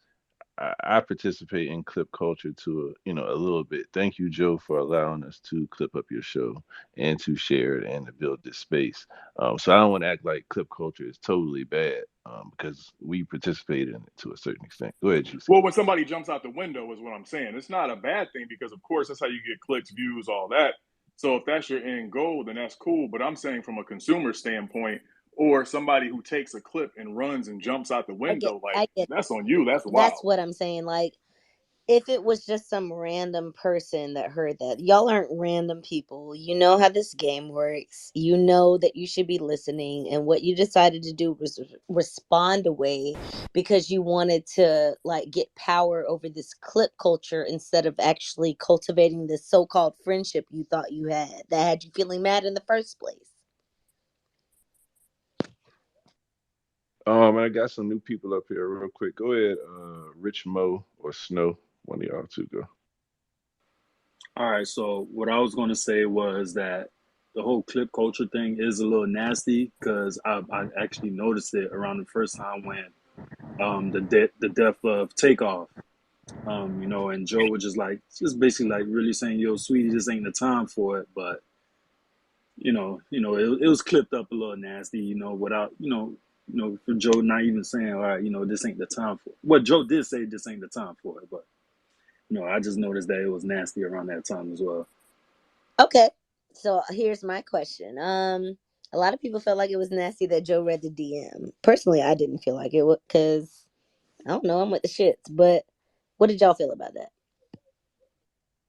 I participate in clip culture to a little bit. Thank you, Joe, for allowing us to clip up your show and to share it and to build this space. So I don't want to act like clip culture is totally bad because we participate in it to a certain extent. Go ahead, Juicy. Well, when somebody jumps out the window is what I'm saying. It's not a bad thing because, of course, that's how you get clicks, views, all that. So if that's your end goal, then that's cool. But I'm saying from a consumer standpoint, or somebody who takes a clip and runs and jumps out the I get. window, like, I get. that's on you. That's That's wild. what I'm saying. Like, if it was just some random person that heard that, y'all aren't random people. You know how this game works. You know that you should be listening, and what you decided to do was respond away because you wanted to like get power over this clip culture instead of actually cultivating this so-called friendship you thought you had that had you feeling mad in the first place. I got some new people up here real quick. Go ahead, Rich Mo or Snow. One of y'all two go. All right, so what I was going to say was that the whole clip culture thing is a little nasty because I actually noticed it around the first time when the death of Takeoff, and Joe was just basically like really saying, "Yo, sweetie, this ain't the time for it." But it was clipped up a little nasty, without for Joe not even saying, "All right, this ain't the time for it." Well, Joe did say this ain't the time for it, but I just noticed that it was nasty around that time as well. Okay, so here's my question. A lot of people felt like it was nasty that Joe read the DM. Personally, I didn't feel like it was because I don't know. I'm with the shits, but what did y'all feel about that?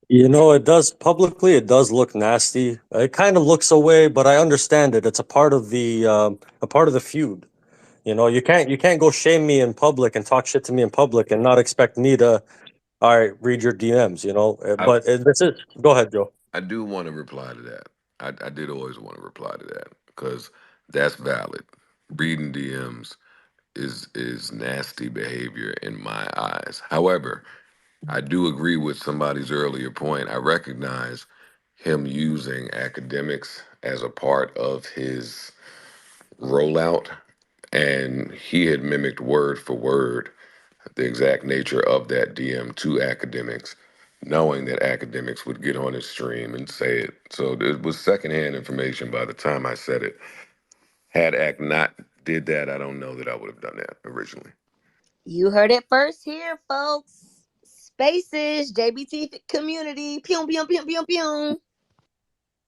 You know, it does publicly. It does look nasty. It kind of looks away, but I understand it. It's a part of the feud. You know, you can't go shame me in public and talk shit to me in public and not expect me to, all right, read your DMs. You know, I but this is. Go ahead, Joe. I do want to reply to that. I did always want to reply to that because that's valid. Reading DMs is nasty behavior in my eyes. However, I do agree with somebody's earlier point. I recognize him using academics as a part of his rollout, and he had mimicked word for word the exact nature of that DM to academics, knowing that academics would get on his stream and say it. So it was secondhand information by the time I said it. Had Act not did that, I don't know that I would have done that originally. You heard it first here, folks. Spaces, JBT community, pew pew pew pew pew.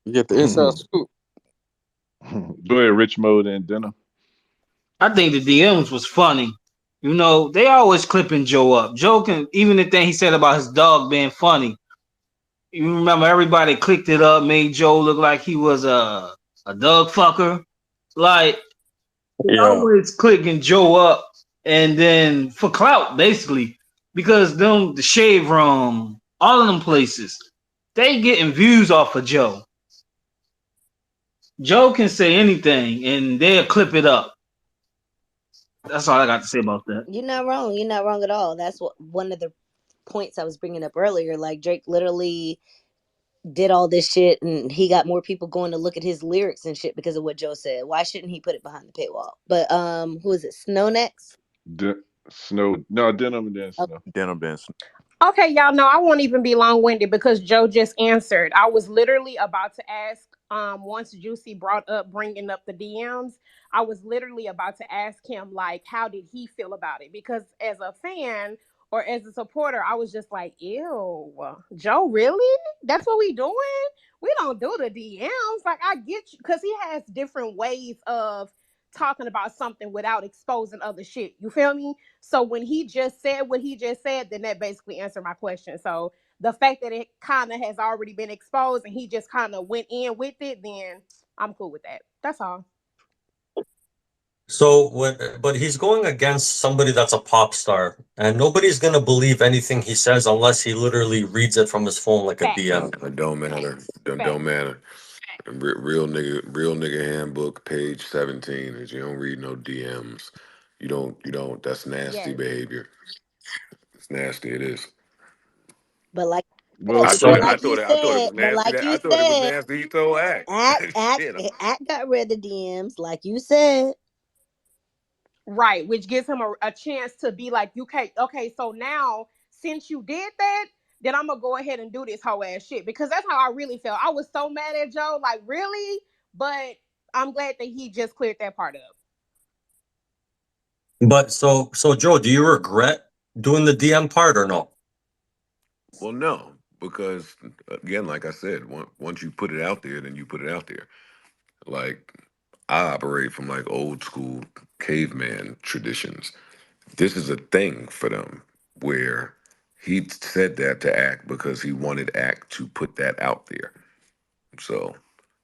You get the inside Go scoop. ahead, Rich Mo and Denham. I think the DMs was funny. They always clipping Joe up. Joe can, even the thing he said about his dog being funny. You remember everybody clicked it up, made Joe look like he was a dog fucker. Like, they Yeah. always clicking Joe up, and then for clout, basically, because the shave room, all of them places, they getting views off of Joe. Joe can say anything, and they'll clip it up. That's all I got to say about that. You're not wrong. You're not wrong at all. That's what one of the points I was bringing up earlier. Like Drake literally did all this shit and he got more people going to look at his lyrics and shit because of what Joe said. Why shouldn't he put it behind the paywall? But who is it? Snow next? Snow, no, Denim and then Okay. Snow. Denim Ben. Okay, y'all know I won't even be long winded because Joe just answered. I was literally about to ask. Once Juicy brought up bringing up the DMs, I was literally about to ask him like, how did he feel about it? Because as a fan or as a supporter, I was just like, ew, Joe, really? That's what we doing? We don't do the DMs. Like, I get you because he has different ways of talking about something without exposing other shit. You feel me? So when he just said what he just said, then that basically answered my question. So the fact that it kind of has already been exposed and he just kind of went in with it, then I'm cool with that. That's all. So but he's going against somebody that's a pop star, and nobody's gonna believe anything he says unless he literally reads it from his phone like a Facts. DM. It don't matter. Don't Facts. matter. Real nigga handbook, page 17. Is you don't read no DMs. You don't. That's nasty Yes. behavior. It's nasty. It is. But like Well, I So thought but it. I like you thought it. I thought it said, was nasty. I thought it was nasty. He told Act. Shit. Act got rid of the DMs, like you said. Right. Which gives him a chance to be like, okay, so now since you did that, then I'm gonna go ahead and do this whole ass shit. Because that's how I really felt. I was so mad at Joe, like, really? But I'm glad that he just cleared that part up. but so Joe, do you regret doing the DM part or no? Well, no, because again, like I said, once you put it out there, then you put it out there. Like I operate from like old school caveman traditions. This is a thing for them where he said that to Act because he wanted Act to put that out there. So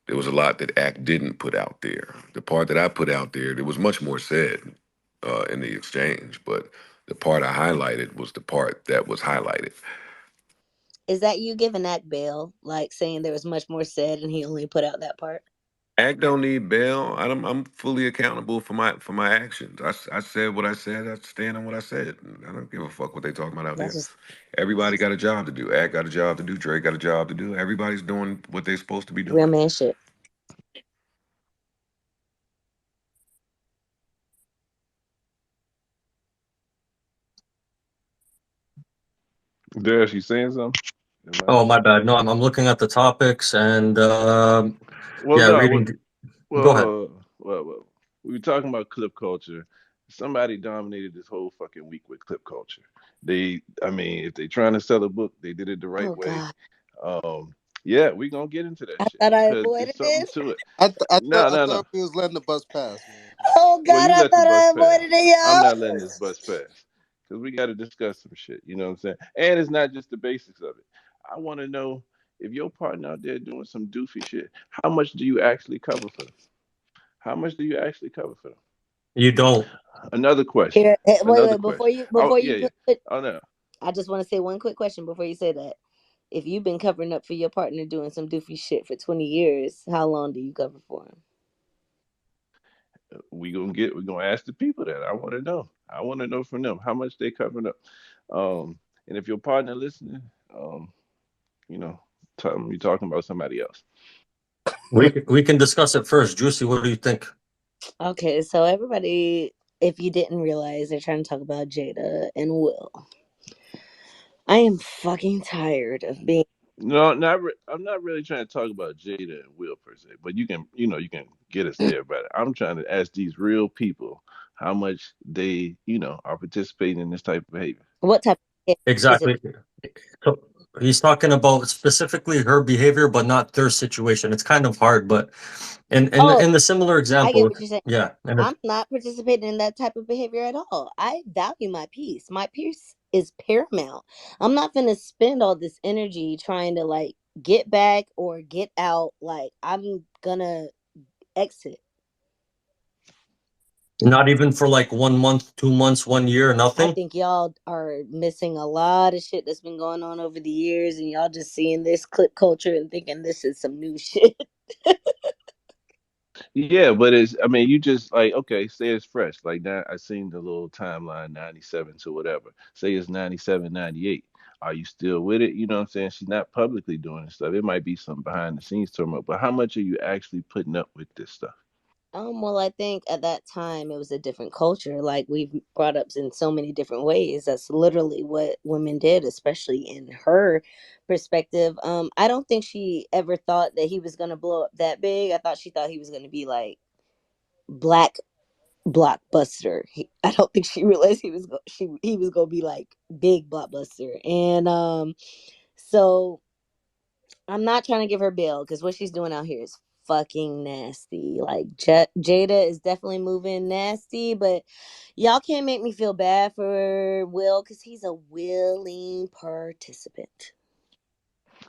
there was a lot that Act didn't put out there. The part that I put out there, there was much more said in the exchange, but the part I highlighted was the part that was highlighted. Is that you giving Act bail, like saying there was much more said and he only put out that part? Act don't need bail. I'm fully accountable for my actions. I said what I said. I stand on what I said. I don't give a fuck what they talking about out That's there. just Everybody got a job to do. Act got a job to do. Drake got a job to do. Everybody's doing what they're supposed to be real doing. man shit. there she's saying something. Am I- Oh, my bad. No, I'm looking at the topics and Well, yeah, no. reading. Go ahead. Well. We were talking about clip culture. Somebody dominated this whole fucking week with clip culture. I mean, if they trying to sell a book, they did it the right Oh way. God. Um, yeah, we gonna get into that I shit thought I because it's avoided something this. to it. I thought No, I no, no. thought we was letting the bus pass, man. Oh Well, God, you I let the thought bus I pass. avoided it, I'm y'all. not letting this bus pass because we got to discuss some shit. You know what I'm saying? And it's not just the basics of it. I want to know if your partner out there doing some doofy shit, how much do you actually cover for them? How much do you actually cover for them? You don't. Another question. Here, Another wait, question. Oh before you yeah, yeah. put Oh no. I just want to say one quick question before you say that. If you've been covering up for your partner doing some doofy shit for 20 years, how long do you cover for him? We're gonna ask the people that. I want to know. I want to know from them how much they covering up. And if your partner listening, um, you know, tell them you're talking about somebody else. We can discuss it first. Juicy, what do you think? Okay, so everybody, if you didn't realize, they're trying to talk about Jada and Will. I am fucking tired of being. No, I'm not really trying to talk about Jada and Will per se, but you can get us there. But I'm trying to ask these real people how much they, are participating in this type of behavior. What type of Exactly. specific? So he's talking about specifically her behavior, but not their situation. It's kind of hard, but Oh, in the similar I get example, what you're saying. yeah, and I'm not participating in that type of behavior at all. I value my peace. My peace is paramount. I'm not gonna spend all this energy trying to like get back or get out. Like I'm gonna exit. not even for like 1 month, 2 months, 1 year, I nothing. think y'all are missing a lot of shit that's been going on over the years, and y'all just seeing this clip culture and thinking this is some new shit. Yeah, but it's, I mean, you just like, okay, say it's fresh. Like now, I seen the little timeline 97 to whatever. Say it's 97, 98. Are you still with it? You know what I'm saying? She's not publicly doing this stuff. It might be some behind the scenes turmoil, but how much are you actually putting up with this stuff? Well, I think at that time it was a different culture. Like we've brought up in so many different ways. That's literally what women did, especially in her perspective. I don't think she ever thought that he was gonna blow up that big. I thought she thought he was gonna be like black blockbuster. I don't think she realized he was gonna be like big blockbuster. And so I'm not trying to give her bail because what she's doing out here is fucking nasty. Like Jada is definitely moving nasty, but y'all can't make me feel bad for Will because he's a willing participant.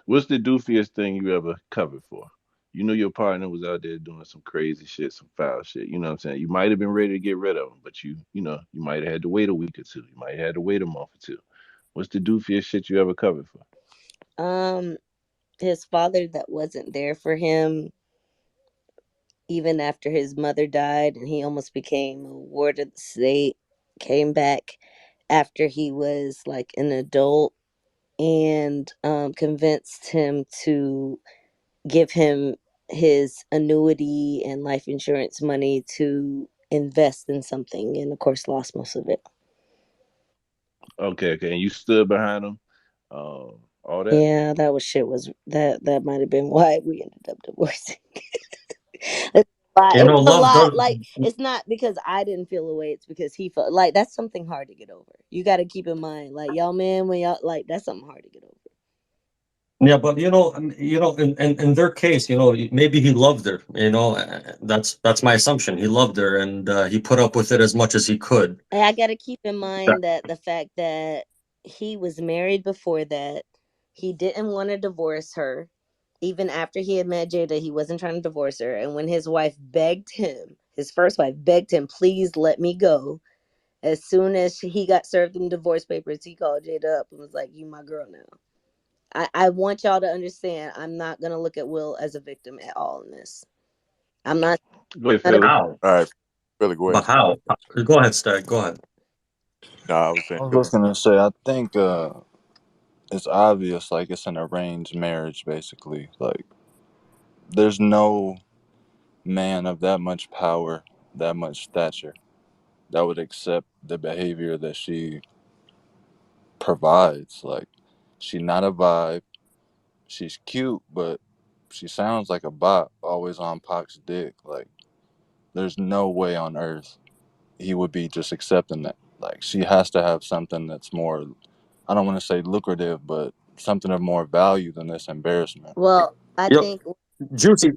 What's the doofiest thing you ever covered for? You know your partner was out there doing some crazy shit, some foul shit. You know what I'm saying? You might have been ready to get rid of him, but you might have had to wait a week or two. You might have had to wait a month or two. What's the doofiest shit you ever covered for? Um, his father that wasn't there for him even after his mother died and he almost became a ward of the state, came back after he was like an adult and convinced him to give him his annuity and life insurance money to invest in something and of course lost most of it. Okay, okay. And you stood behind him, all that? Yeah, that was shit was that might have been why we ended up divorcing. It's a lot. You It know, was a love lot. does. Like it's not because I didn't feel away. It's because he felt like that's something hard to get over. You got to keep in mind, like y'all men, when y'all like that's something hard to get over. Yeah, but in their case, maybe he loved her. That's my assumption. He loved her, and he put up with it as much as he could. And I got to keep in mind that the fact that he was married before that, he didn't want to divorce her. Even after he had met Jada, he wasn't trying to divorce her. And when his wife begged him, his first wife begged him, please let me go. As soon as he got served them divorce papers, he called Jada up and was like, you my girl now. I want y'all to understand, I'm not going to look at Will as a victim at all in this. I'm not. Go ahead, Not a, Philly. How? All right, Billy, go ahead, But Stag. how? Go ahead, Stag. Go ahead. Nah, I was saying, I was go just ahead. gonna say, I think it's obvious, like it's an arranged marriage, basically. Like there's no man of that much power, that much stature, that would accept the behavior that she provides. Like she's not a vibe. She's cute, but she sounds like a bot, always on Pac's dick. Like there's no way on earth he would be just accepting that. Like she has to have something that's more, I don't want to say lucrative, but something of more value than this embarrassment. well, I Yo, think Juicy,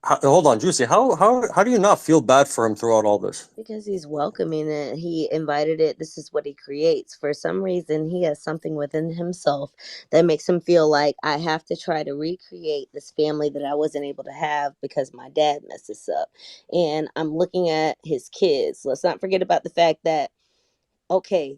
hold on, Juicy. How do you not feel bad for him throughout all this? because he's welcoming it. He invited it. This is what he creates. For some reason, he has something within himself that makes him feel like I have to try to recreate this family that I wasn't able to have because my dad messed this up. And I'm looking at his kids. Let's not forget about the fact that, okay,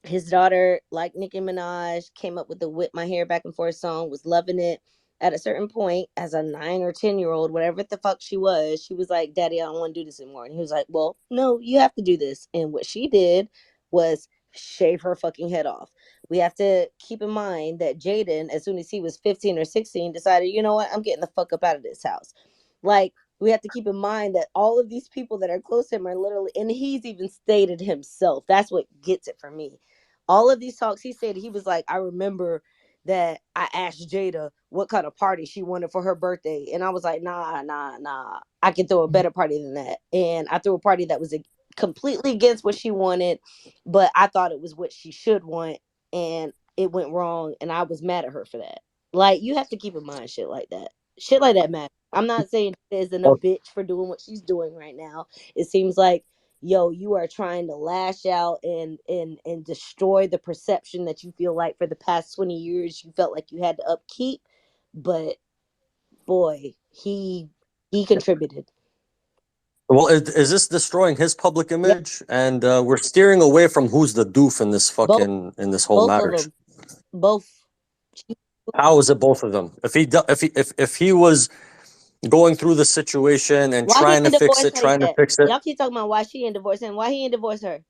his daughter, like Nicki Minaj, came up with the "Whip My Hair Back and Forth" song, was loving it. At a certain point, as a 9 or 10 year old, whatever the fuck she was like, Daddy, I don't want to do this anymore. And he was like, well, no, you have to do this. And what she did was shave her fucking head off. We have to keep in mind that Jaden, as soon as he was 15 or 16, decided, you know what, I'm getting the fuck up out of this house. Like, we have to keep in mind that all of these people that are close to him are literally, and he's even stated himself, that's what gets it for me. All of these talks, he said, he was like, I remember that I asked Jada what kind of party she wanted for her birthday. And I was like, nah. I can throw a better party than that. And I threw a party that was completely against what she wanted, but I thought it was what she should want. And it went wrong. And I was mad at her for that. Like, you have to keep in mind shit like that. Shit like that matters. I'm not saying she isn't a Oh, bitch for doing what she's doing right now. It seems like, yo, you are trying to lash out and destroy the perception that you feel like for the past 20 years you felt like you had to upkeep. But boy, he contributed. well, is this destroying his public Yeah, image? And we're steering away from who's the doof both in this whole both of marriage. them, both. How is it both of them? If he do- if he was going through the situation and Why he trying to ain't fix divorce it, her trying to yet? fix it. Y'all keep talking about why she ain't divorced him. Why he ain't divorce her?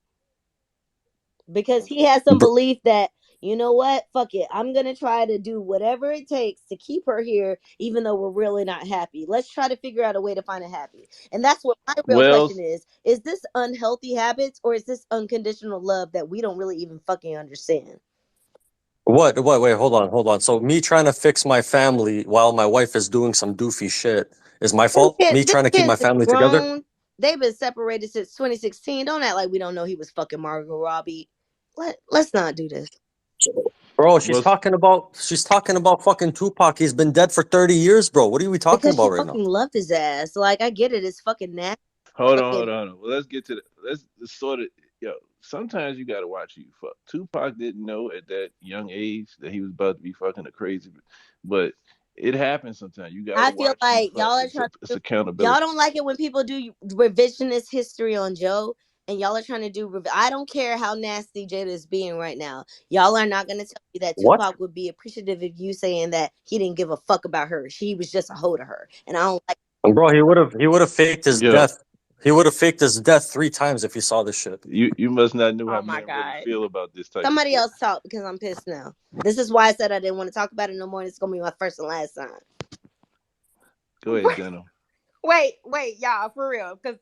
Because he has some belief that, you know what, fuck it, I'm gonna try to do whatever it takes to keep her here, even though we're really not happy. Let's try to figure out a way to find her happy. And that's what my real Well, question is: is this unhealthy habits, or is this unconditional love that we don't really even fucking understand? What? Wait, hold on. So me trying to fix my family while my wife is doing some doofy shit is my fault? Me Them trying to keep my kids is family together? grown. They've been separated since 2016. Don't act like we don't know he was fucking Margot Robbie. Let's not do this. Bro, well, she's talking about fucking Tupac. He's been dead for 30 years, bro. What are we talking Because about she right now? fucking loved his ass. Like, I get it. It's fucking nasty. hold on, Fucking hold on, hold on. Well, let's get to the let's sort of yo. Sometimes you gotta watch who you fuck. Tupac didn't know at that young age that he was about to be fucking a crazy, but it happens sometimes. You gotta I feel watch who you like fuck. y'all are trying It's to y'all accountability. don't like it when people do revisionist history on Joe, and y'all are trying to do. I don't care how nasty Jada is being right now. Y'all are not going to tell me that What? Tupac would be appreciative of you saying that he didn't give a fuck about her. She was just a hoe to her, and I don't like. And bro, he would have faked his Yo, death. He would have faked his death 3 times if he saw this shit. you must not know how Oh my men really god. feel about this type of Somebody shit. else talk because I'm pissed now. This is why I said I didn't want to talk about it no more. And it's gonna be my first and last time. Go ahead, Denim. Wait, y'all, for real. Because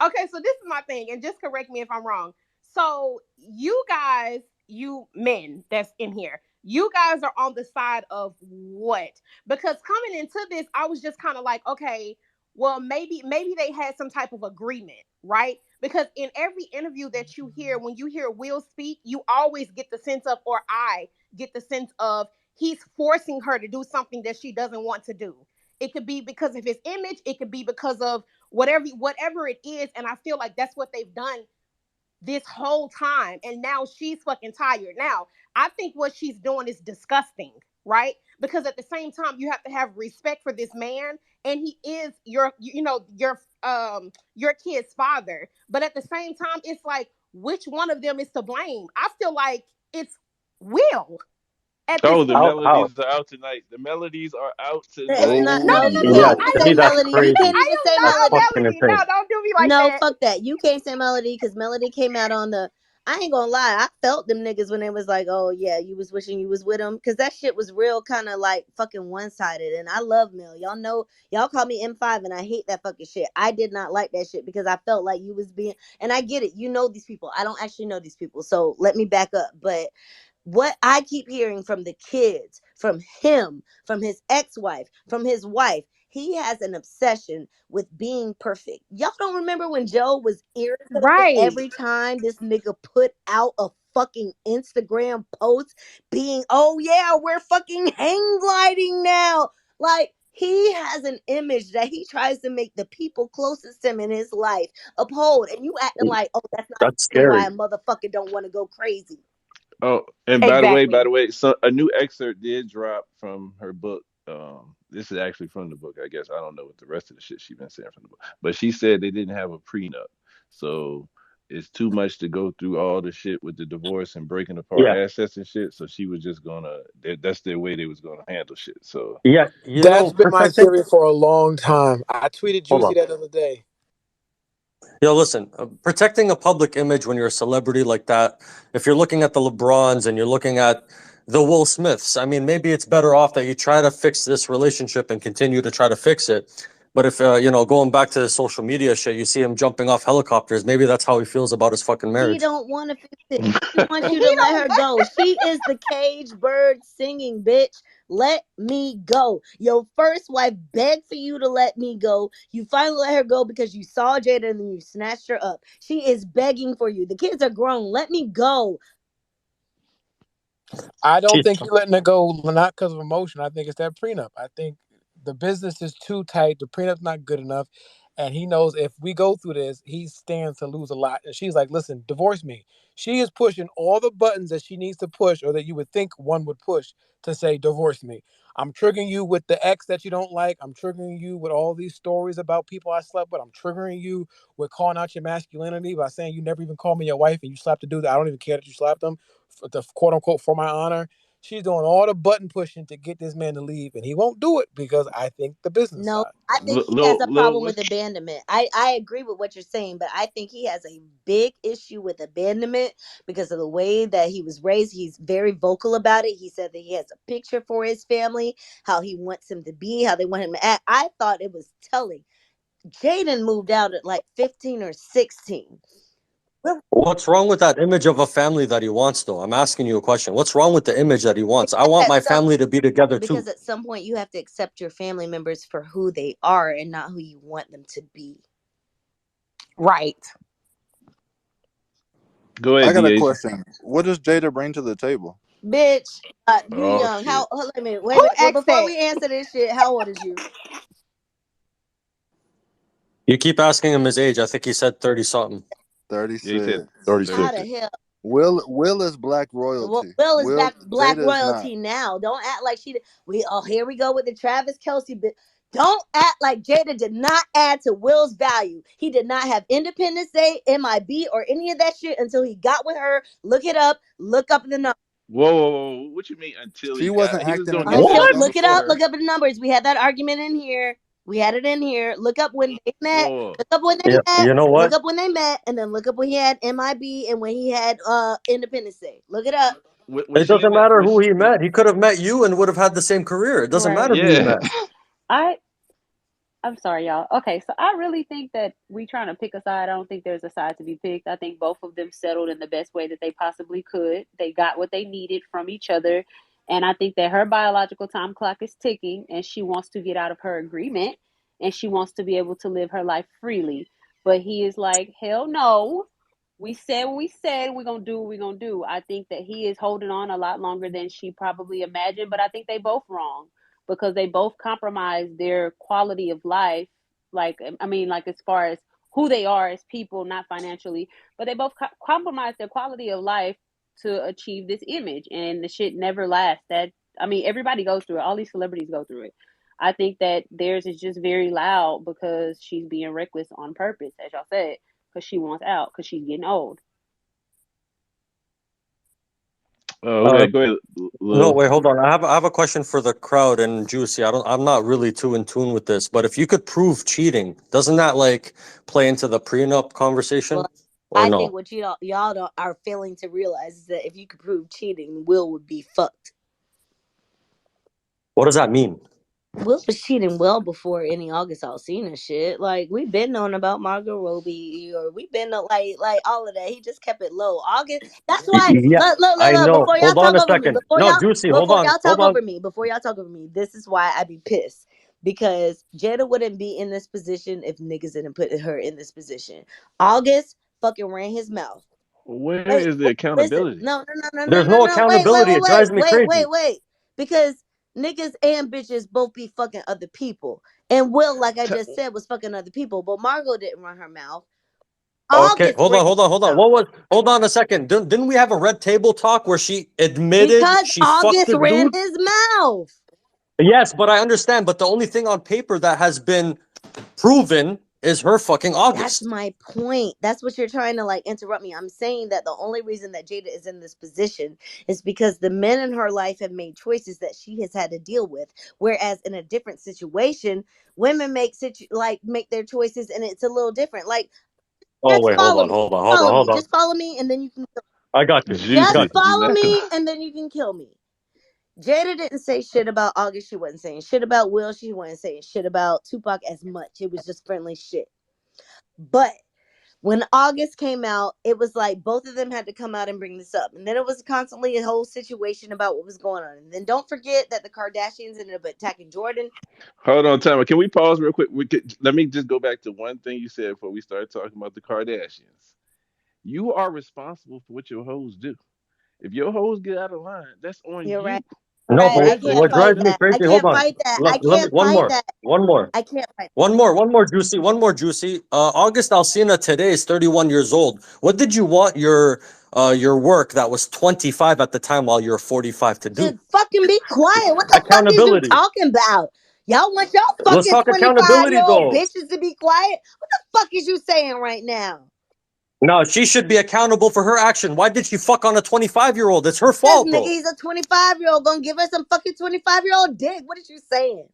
okay, so this is my thing, and just correct me if I'm wrong. So you guys, you men that's in here, you guys are on the side of what? Because coming into this, I was just kind of like, okay, well, maybe they had some type of agreement, right? Because in every interview that you hear, when you hear Will speak, you always get the sense of, or I get the sense of, he's forcing her to do something that she doesn't want to do. It could be because of his image, it could be because of whatever it is, and I feel like that's what they've done this whole time, and now she's fucking tired. Now I think what she's doing is disgusting, right? Because at the same time you have to have respect for this man, and he is your kid's father, but at the same time it's like, which one of them is to blame? I feel like it's Will at this Oh, the point. How? melodies are out tonight. The melodies are out It's tonight. not. No, No, no, you no, no. Yeah, can't I to say me am not. that's melody. You crazy. can't I even am say not That's a melody. fucking melody. No, insane. don't do me like No, that. fuck that. You can't say melody because melody came out on the. I ain't gonna lie. I felt them niggas when they was like, "Oh yeah, you was wishing you was with him," because that shit was real, kind of like fucking one sided. And I love Mel. Y'all know, y'all call me M5, and I hate that fucking shit. I did not like that shit because I felt like you was being. And I get it. You know these people. I don't actually know these people, so let me back up. But what I keep hearing from the kids, from him, from his ex-wife, from his wife, he has an obsession with being perfect. Y'all don't remember when Joe was irritated Right. every time this nigga put out a fucking Instagram post being, oh yeah, we're fucking hang gliding now. Like, he has an image that he tries to make the people closest to him in his life uphold. And you acting like, oh, that's not That's the reason why scary. a motherfucker don't want to go crazy. Oh, and by Exactly. the way, so a new excerpt did drop from her book. This is actually from the book, I guess. I don't know what the rest of the shit she been saying from the book, but she said they didn't have a prenup, so it's too much to go through all the shit with the divorce and breaking apart Yeah. assets and shit. So she was just gonna. That's their way they was gonna handle shit. So Yeah. That's been my Protecting. theory for a long time. I tweeted Hold Juicy on. that other day. Yo, listen, protecting a public image when you're a celebrity like that, if you're looking at the LeBrons and you're looking at the Will Smiths, I mean, maybe it's better off that you try to fix this relationship and continue to try to fix it. But if, going back to the social media shit, you see him jumping off helicopters, maybe that's how he feels about his fucking He marriage. don't want to fix it. He wants He you to let don't her what? go. She is the cage bird singing, bitch. Let me go. Your first wife begged for you to let me go. You finally let her go because you saw Jada and then you snatched her up. She is begging for you. The kids are grown. Let me go. I don't She, think he letting it go not because of emotion. I think it's that prenup. I think the business is too tight. The prenup's not good enough. And he knows if we go through this, he stands to lose a lot. And she's like, listen, divorce me. She is pushing all the buttons that she needs to push or that you would think one would push to say, divorce me. I'm triggering you with the ex that you don't like. I'm triggering you with all these stories about people I slept with. I'm triggering you with calling out your masculinity by saying you never even called me your wife and you slapped a dude that I don't even care that you slapped him, for the quote unquote for my honor. She's doing all the button pushing to get this man to leave, and he won't do it because I think the business No, side. I think he has a Lil, problem what's with abandonment. I agree with what you're saying, but I think he has a big issue with abandonment because of the way that he was raised. He's very vocal about it. He said that he has a picture for his family, how he wants him to be, how they want him to act. I thought it was telling. Jaden moved out at like 15 or 16. What's wrong with that image of a family that he wants, though? I'm asking you a question. What's wrong with the image that he wants? I Because want at my some family to be together because too. at some point you have to accept your family members for who they are and not who you want them to be. Right. go I ahead, got a DH. question. What does Jada bring to the table? Bitch, you Oh young. shit. How hold on a minute. Wait a Who minute. Well, asked before that? we answer this shit, how old is you? You keep asking him his age. I think he said 30 something. Yeah, he said 36. How 36. the hell? Will is black Well, royalty. Will is Will black Jada is not. royalty now. Don't act like here we go with the Travis Kelsey bit. Don't act like Jada did not add to Will's value. He did not have Independence Day, MIB, or any of that shit until he got with her. Look it up. Look up the numbers. Whoa. What you mean until he She got? wasn't He was acting in doing no that shit Until What? way scandals. look it before up. her. Look up the numbers. We had that argument in here. We had it in here. Look up when they met. Whoa. Look up when they Yeah, met. you know Look what? up when they met, and then look up when he had MIB and when he had Independence Day. Look it up. Was It she in doesn't that? matter Was who she? he met. He could have met you and would have had the same career. It doesn't Right. matter who he Yeah. met. I I'm sorry, y'all. Okay, so I really think that we trying to pick a side. I don't think there's a side to be picked. I think both of them settled in the best way that they possibly could. They got what they needed from each other. And I think that her biological time clock is ticking and she wants to get out of her agreement and she wants to be able to live her life freely. But he is like, hell no. We said what we said. We're going to do what we're going to do. I think that he is holding on a lot longer than she probably imagined, but I think they both wrong because they both compromise their quality of life. Like, I mean, like as far as who they are as people, not financially, but they both compromise their quality of life to achieve this image, and the shit never lasts. That I mean, everybody goes through it. All these celebrities go through it. I think that theirs is just very loud because she's being reckless on purpose, as y'all said, because she wants out because she's getting old. Okay. Uh, Go ahead, no, Lil. wait, hold on. I have a question for the crowd and Juicy. I'm not really too in tune with this, but if you could prove cheating, doesn't that like play into the prenup conversation Well, or I think no? what y'all don't, are failing to realize is that if you could prove cheating, Will would be fucked. What does that mean? Will was cheating well before any August Alsina shit. Like we've been knowing about Margot Robbie, or we've been like all of that. He just kept it low. August. That's why. Yeah, I Look. know. Before y'all Hold on talk a over me, second. No, Juicy, hold on. Hold on. before y'all talk over me, this is why I be pissed because Jada wouldn't be in this position if niggas didn't put her in this position. August fucking ran his mouth. Where Wait, is the listen. accountability? There's no Wait, accountability. It drives me crazy. because niggas and bitches both be fucking other people. And Will, like I T- just said, was fucking other people. But Margot didn't run her mouth. Okay, August ran his hold on. mouth. What was? Hold on a second. Didn't we have a red table talk where she admitted Because she fucked August the ran dude? his mouth. Yes, but I understand. But the only thing on paper that has been proven is her fucking That's August. my point. That's what you're trying to like interrupt me. I'm saying that the only reason that Jada is in this position is because the men in her life have made choices that she has had to deal with. Whereas in a different situation, women make their choices and it's a little different. Like Oh just wait, follow me. hold on. Just follow me and then you can I got you. I Juicy. just got you. follow Exactly. me and then you can kill me. Jada didn't say shit about August. She wasn't saying shit about Will. She wasn't saying shit about Tupac as much. It was just friendly shit. But when August came out, it was like both of them had to come out and bring this up. And then it was constantly a whole situation about what was going on. And then don't forget that the Kardashians ended up attacking Jordan. Hold on, Timer. Can we pause real quick? Let me just go back to one thing you said before we start talking about the Kardashians. You are responsible for what your hoes do. If your hoes get out of line, that's on You're right. you. You're No, right. but I Where's the can't what fight drives me that. I crazy? Hold can't on. fight that. I Let me can't fight that. I can't fight One more, Juicy. August Alsina today is 31 years old. What did you want your work that was 25 at the time while you're 45 to do? to fucking be quiet. What the fuck is you Accountability. talking about? Y'all want y'all Let's fucking talk 25 accountability year old though. bitches to be quiet? What the fuck is you saying right now? No, she should be accountable for her action. Why did she fuck on a 25-year-old? It's her Because fault, nigga, bro. he's a 25-year-old gonna give her some fucking 25-year-old dick. What is you saying?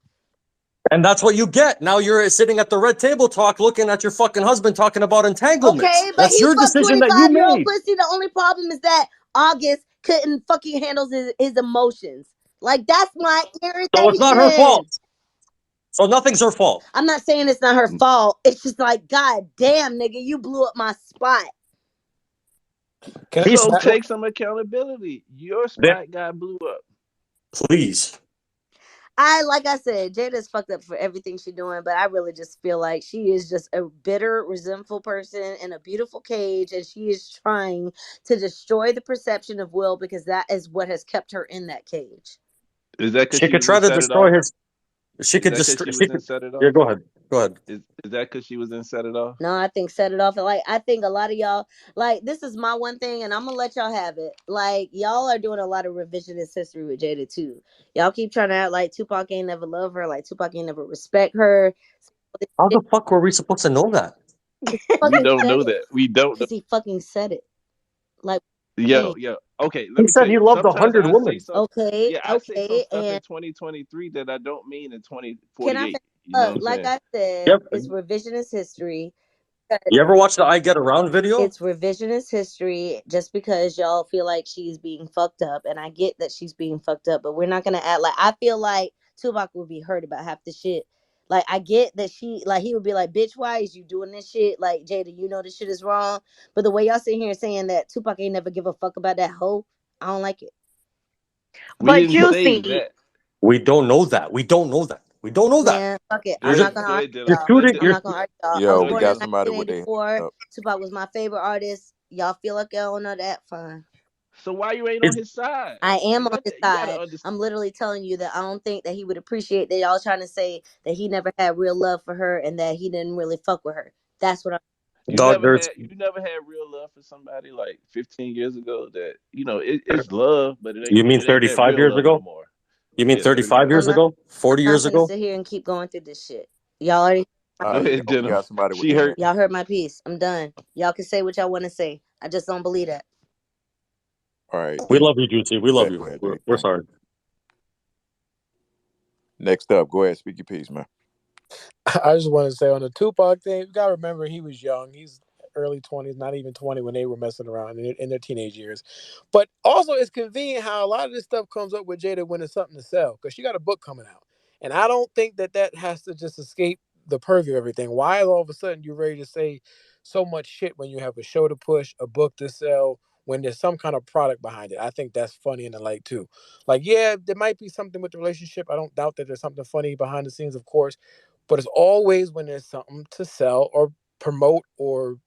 And that's what you get. Now you're sitting at the red table talk, looking at your fucking husband talking about entanglements. Okay, but That's he your fucked decision that you 25-year-old made. pussy. The only problem is that August couldn't fucking handle his emotions. Like, that's my So it's not her fault. irritation. So nothing's her fault. I'm not saying it's not her fault. It's just like, God damn, nigga, you blew up my spot. Can He's So take some accountability. Your spot got blew up. please. Like I said, Jada's fucked up for everything she's doing, but I really just feel like she is just a bitter, resentful person in a beautiful cage, and she is trying to destroy the perception of Will because that is what has kept her in that cage. Is that because She she could was in try to Set It destroy Off? his. She Is could that because destroy. she She was in could. Set It Yeah, Off? go ahead. Go ahead. Is that because she was in Set It Off? No, I think set it off. Like, I think a lot of y'all, like, this is my one thing, and I'm gonna let y'all have it. Like, y'all are doing a lot of revisionist history with Jada too. Y'all keep trying to act like Tupac ain't never love her, like Tupac ain't never respect her. How the fuck were we supposed to know that? We Fucking don't said know it that. We don't know. because he fucking said it. Like, Yo, yo. Okay, let He me tell said he you. loved Sometimes 100 I say women. some. okay, Yeah, I say some okay, stuff in and 2023 that I don't mean in can I 2048. finish You know what up? I'm Like saying? I said, Yep. it's revisionist history. You ever watch the I Get Around video? It's revisionist history just because y'all feel like she's being fucked up, and I get that she's being fucked up, but we're not gonna act like I feel like Tupac would be hurt about half the shit. Like, I get that he would be like, bitch, why is you doing this shit? Like, Jada, you know this shit is wrong. But the way y'all sitting here saying that Tupac ain't never give a fuck about that hoe, I don't like it. We But didn't say Juicy, that. We don't know that. We don't know that. We don't know that. Man, fuck it. Go I'm You're just not ahead. gonna Go argue ahead, with you're Dylan. y'all. Let shooting. I'm Dylan. You're not gonna argue with y'all. I Yo, was Go we ahead, born in got Dylan. somebody with their hand 1984. up. Tupac was my favorite artist. Y'all feel like y'all don't know that? Fine. So why you ain't on it's, his side? I am on Let his that, you gotta side. understand. I'm literally telling you that I don't think that he would appreciate that y'all trying to say that he never had real love for her and that he didn't really fuck with her. That's what I'm. dog. There's You never had real love for somebody like 15 years ago. That it's love, but you mean it ain't that 35 real years love no ago? more. You mean Yeah, 35 35. I'm years not. ago? 40 I'm not years gonna ago? sit here and keep going through this shit. Y'all already. All Go right, ahead, yo, we Dylan. got somebody with She their hand. hurt. Y'all heard my piece. I'm done. Y'all can say what y'all want to say. I just don't believe that. All right, We love you, Juicy. We love bet, you. bet, We're, bet. we're sorry. Next up, go ahead, speak your piece, man. I just want to say on the Tupac thing, you gotta remember he was young. He's early 20s, not even 20 when they were messing around in their teenage years. But also, it's convenient how a lot of this stuff comes up with Jada when it's something to sell because she got a book coming out, and I don't think that has to just escape the purview of everything. Why all of a sudden you ready to say so much shit when you have a show to push, a book to sell? When there's some kind of product behind it, I think that's funny in the light too. Like, yeah, there might be something with the relationship. I don't doubt that there's something funny behind the scenes, of course, but it's always when there's something to sell or promote or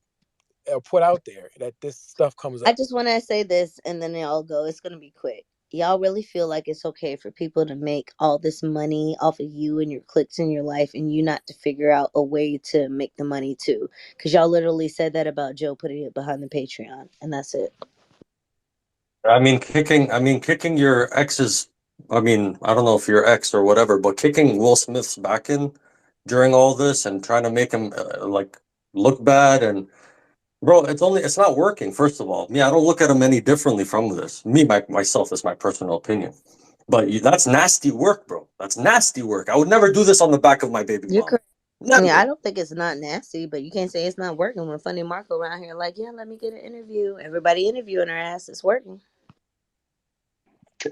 put out there that this stuff comes I up. just want to say this, and then y'all go. It's gonna be quick. Y'all really feel like it's okay for people to make all this money off of you and your clicks in your life, and you not to figure out a way to make the money too? Because y'all literally said that about Joe putting it behind the Patreon, and that's it. Kicking your ex's. I mean, I don't know if you're ex or whatever, but kicking Will Smith's back in during all this and trying to make him like look bad and bro, it's not working. First of all, me, I don't look at him any differently from this. Myself, is my personal opinion. But that's nasty work, bro. That's nasty work. I would never do this on the back of my baby You're mama. correct. Yeah, I Never. don't think it's not nasty, but you can't say it's not working when Funny Marco around here like, yeah, let me get an interview. Everybody interviewing her ass. It's working.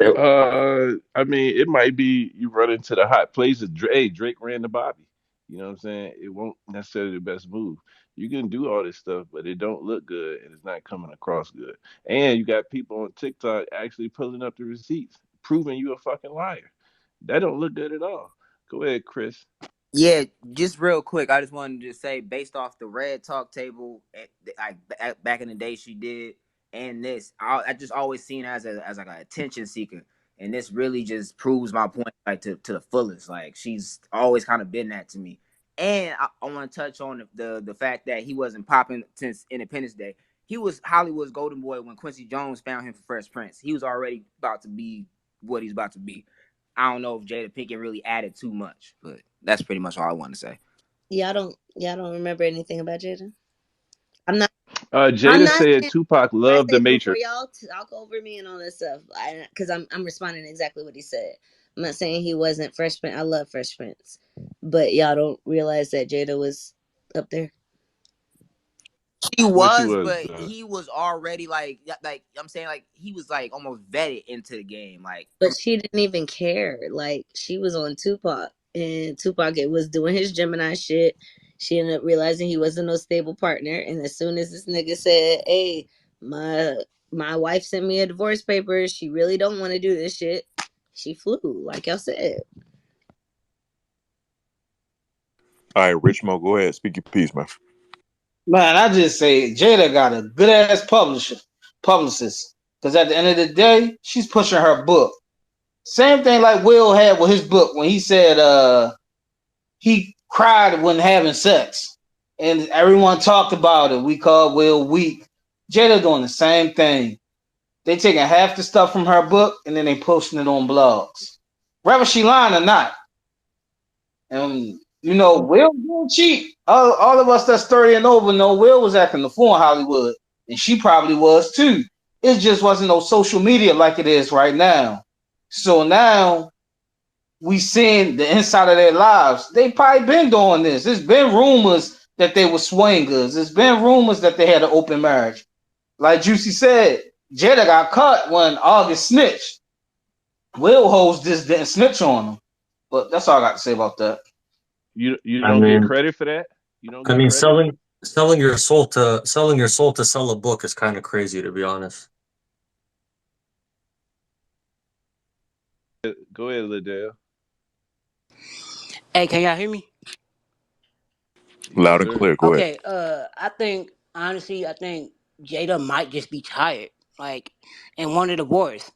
It- I mean, it might be you run into the hot places. Hey, Drake ran to Bobby. You know what I'm saying? It won't necessarily the best move. You can do all this stuff, but it don't look good and it's not coming across good. And you got people on TikTok actually pulling up the receipts, proving you a fucking liar. That don't look good at all. Go ahead, Chris. Yeah, just real quick, I just wanted to say, based off the Red Talk table, back in the day, she did, and this, I just always seen her as like an attention seeker, and this really just proves my point, like to the fullest. Like she's always kind of been that to me, and I want to touch on the fact that he wasn't popping since Independence Day. He was Hollywood's golden boy when Quincy Jones found him for Fresh Prince. He was already about to be what he's about to be. I don't know if Jada Pinkett really added too much, but that's pretty much all I want to say. Y'all don't remember anything about Jada? I'm not. I'm Jada not said saying Tupac I loved the said before Matrix. y'all talk over me and all that stuff. Because I'm responding to exactly what he said. I'm not saying he wasn't Fresh Prince. I love Fresh Prince, but y'all don't realize that Jada was up there. He What you was, was, but he was already like I'm saying, like he was like almost vetted into the game. Like But she didn't even care. Like she was on Tupac, and Tupac it was doing his Gemini shit. She ended up realizing he wasn't no stable partner, and as soon as this nigga said, "Hey, my my wife sent me a divorce papers. She really don't want to do this shit," she flew, like y'all said. All right, Rich Mo, go ahead. Speak your piece, man. Man, I just say Jada got a good ass publicist. Because at the end of the day, she's pushing her book. Same thing like Will had with his book when he said he cried when having sex. And everyone talked about it. We called Will weak. Jada doing the same thing. They taking half the stuff from her book and then they posting it on blogs. Whether she lying or not. And you know, Will didn't cheat. All of us that's 30 and over know Will was acting the fool in Hollywood. And she probably was too. It just wasn't no social media like it is right now. So now we seeing the inside of their lives. They probably been doing this. There's been rumors that they were swingers. There's been rumors that they had an open marriage. Like Juicy said, Jada got caught when August snitched. Will Holds just didn't snitch on him. But that's all I got to say about that. You I don't get mean, credit for that. You don't I get mean, credit. selling your soul to sell a book is kind of crazy, to be honest. Go ahead, Liddell. Hey, can y'all hear me? Yes, Loud and sir. clear. Go ahead. Okay, I think honestly, I think Jada might just be tired, like, and want a divorce.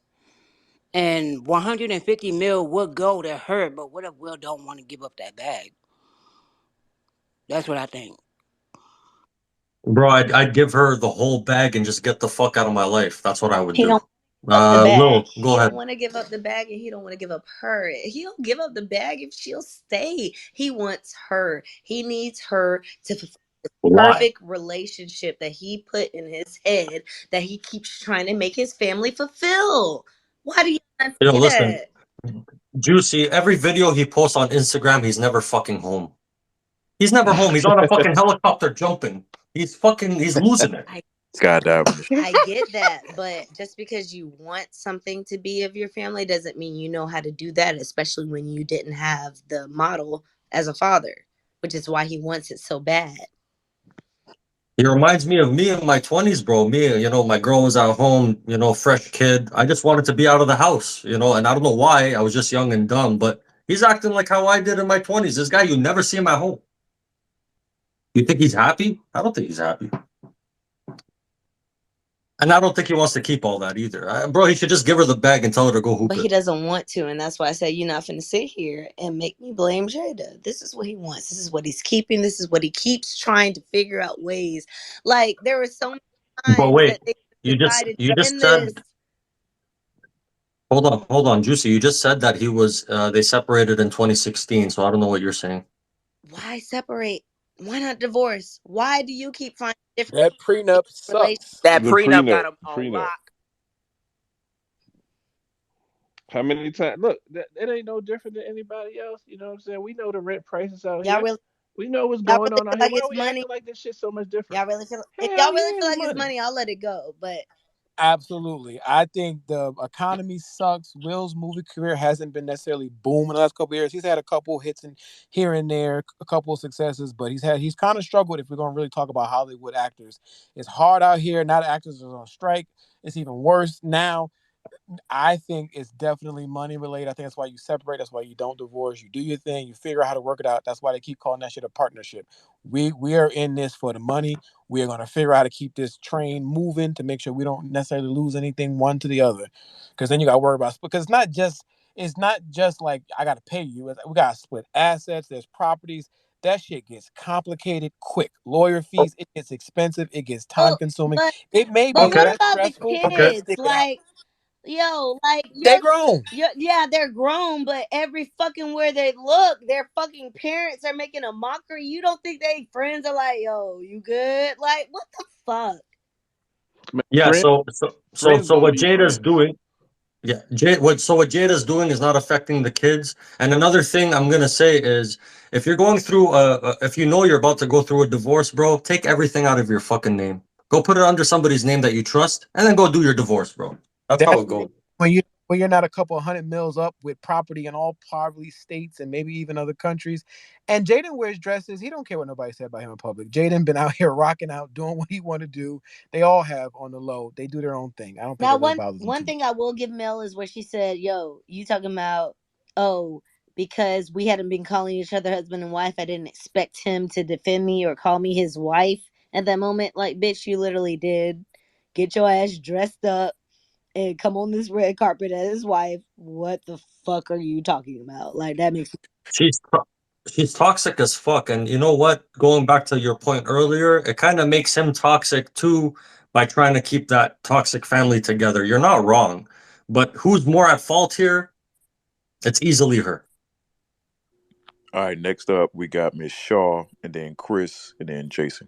And 150 mil would go to her, but what if Will don't want to give up that bag? That's what I think. Bro, I'd give her the whole bag and just get the fuck out of my life. That's what I would He do. don't give up the bag. Lil, go He don't ahead. want to give up the bag, and he don't want to give up her. He'll give up the bag if she'll stay. He wants her. He needs her to fulfill the Why? perfect relationship that he put in his head that he keeps trying to make his family fulfill. Why do you not You know, see listen, that? Juicy, every video he posts on Instagram, he's never fucking home. He's never home. He's on a fucking helicopter jumping. He's losing it. I Skydiving and shit. I get that, but just because you want something to be of your family doesn't mean you know how to do that, especially when you didn't have the model as a father, which is why he wants it so bad. He reminds me of me in my 20s, bro. Me, my girl was at home, fresh kid. I just wanted to be out of the house, and I don't know why. I was just young and dumb, but he's acting like how I did in my 20s. This guy, you never see him at home. You think he's happy? I don't think he's happy. And I don't think he wants to keep all that either. Bro, he should just give her the bag and tell her to go hoop But he it. doesn't want to, and that's why I said you're not finna sit here and make me blame Jada. This is what he wants. This is what he's keeping. This is what he keeps trying to figure out ways. Like there were so many But times wait, that they you just decided you to just end said this. hold on, Juicy. You just said that they separated in 2016, so I don't know what you're saying. Why separate? Why not divorce? Why do you keep finding different That prenup relations? sucks. that The prenup prenup. got him on Prenup. lock. How many times? Look, that ain't no different than anybody else. You know what I'm saying? We know the rent prices out Y'all here. really, We know what's y'all going really on feel out here. like Why are it's we money? acting like this shit's so much different? Y'all really feel if y'all Hell really yeah, feel it's like it's money. money, I'll let it go. But Absolutely. I think the economy sucks. Will's movie career hasn't been necessarily booming the last couple of years. He's had a couple hits in here and there, a couple of successes, but he's kind of struggled if we're going to really talk about Hollywood actors. It's hard out here. Now the actors are on strike. It's even worse now. I think it's definitely money related. I think that's why you separate. That's why you don't divorce. You do your thing. You figure out how to work it out. That's why they keep calling that shit a partnership. We are in this for the money. We are going to figure out how to keep this train moving to make sure we don't necessarily lose anything one to the other. Because then you got to worry about, because it's not just like I got to pay you. We got to split assets. There's properties. That shit gets complicated quick. Lawyer fees. It gets expensive. It gets time oh, consuming. but It may be but what Okay, less about the stressful, but you got okay. to kids? stick it out. Like Yo, like They you're, grown. yeah, they're grown, but every fucking where they look, their fucking parents are making a mockery. You don't think they friends are like, yo, you good? Like, what the fuck? Man, Yeah, friends, friends so gonna what be Jada's friends. doing, yeah, what Jada's doing is not affecting the kids. And another thing I'm gonna say is, if you're going through if you know you're about to go through a divorce, bro, take everything out of your fucking name. Go put it under somebody's name that you trust, and then go do your divorce, bro. That's how That's it goes. when you're not a couple of hundred mils up with property in all poverty states and maybe even other countries. And Jaden wears dresses. He don't care what nobody said about him in public. Jaden been out here rocking out, doing what he want to do. They all have on the low. They do their own thing. I don't think Now, it really one bothers them one too much. thing I will give Mel is where she said, "Yo, you talking about oh." Because we hadn't been calling each other husband and wife, I didn't expect him to defend me or call me his wife at that moment. Like, bitch, you literally did. Get your ass dressed up and come on this red carpet as his wife. What the fuck are you talking about? Like that makes She's to- she's toxic as fuck, and you know what? Going back to your point earlier, it kind of makes him toxic too by trying to keep that toxic family together. You're not wrong, but who's more at fault here? It's easily her. All right, next up we got Miss Shaw, and then Chris, and then Jason.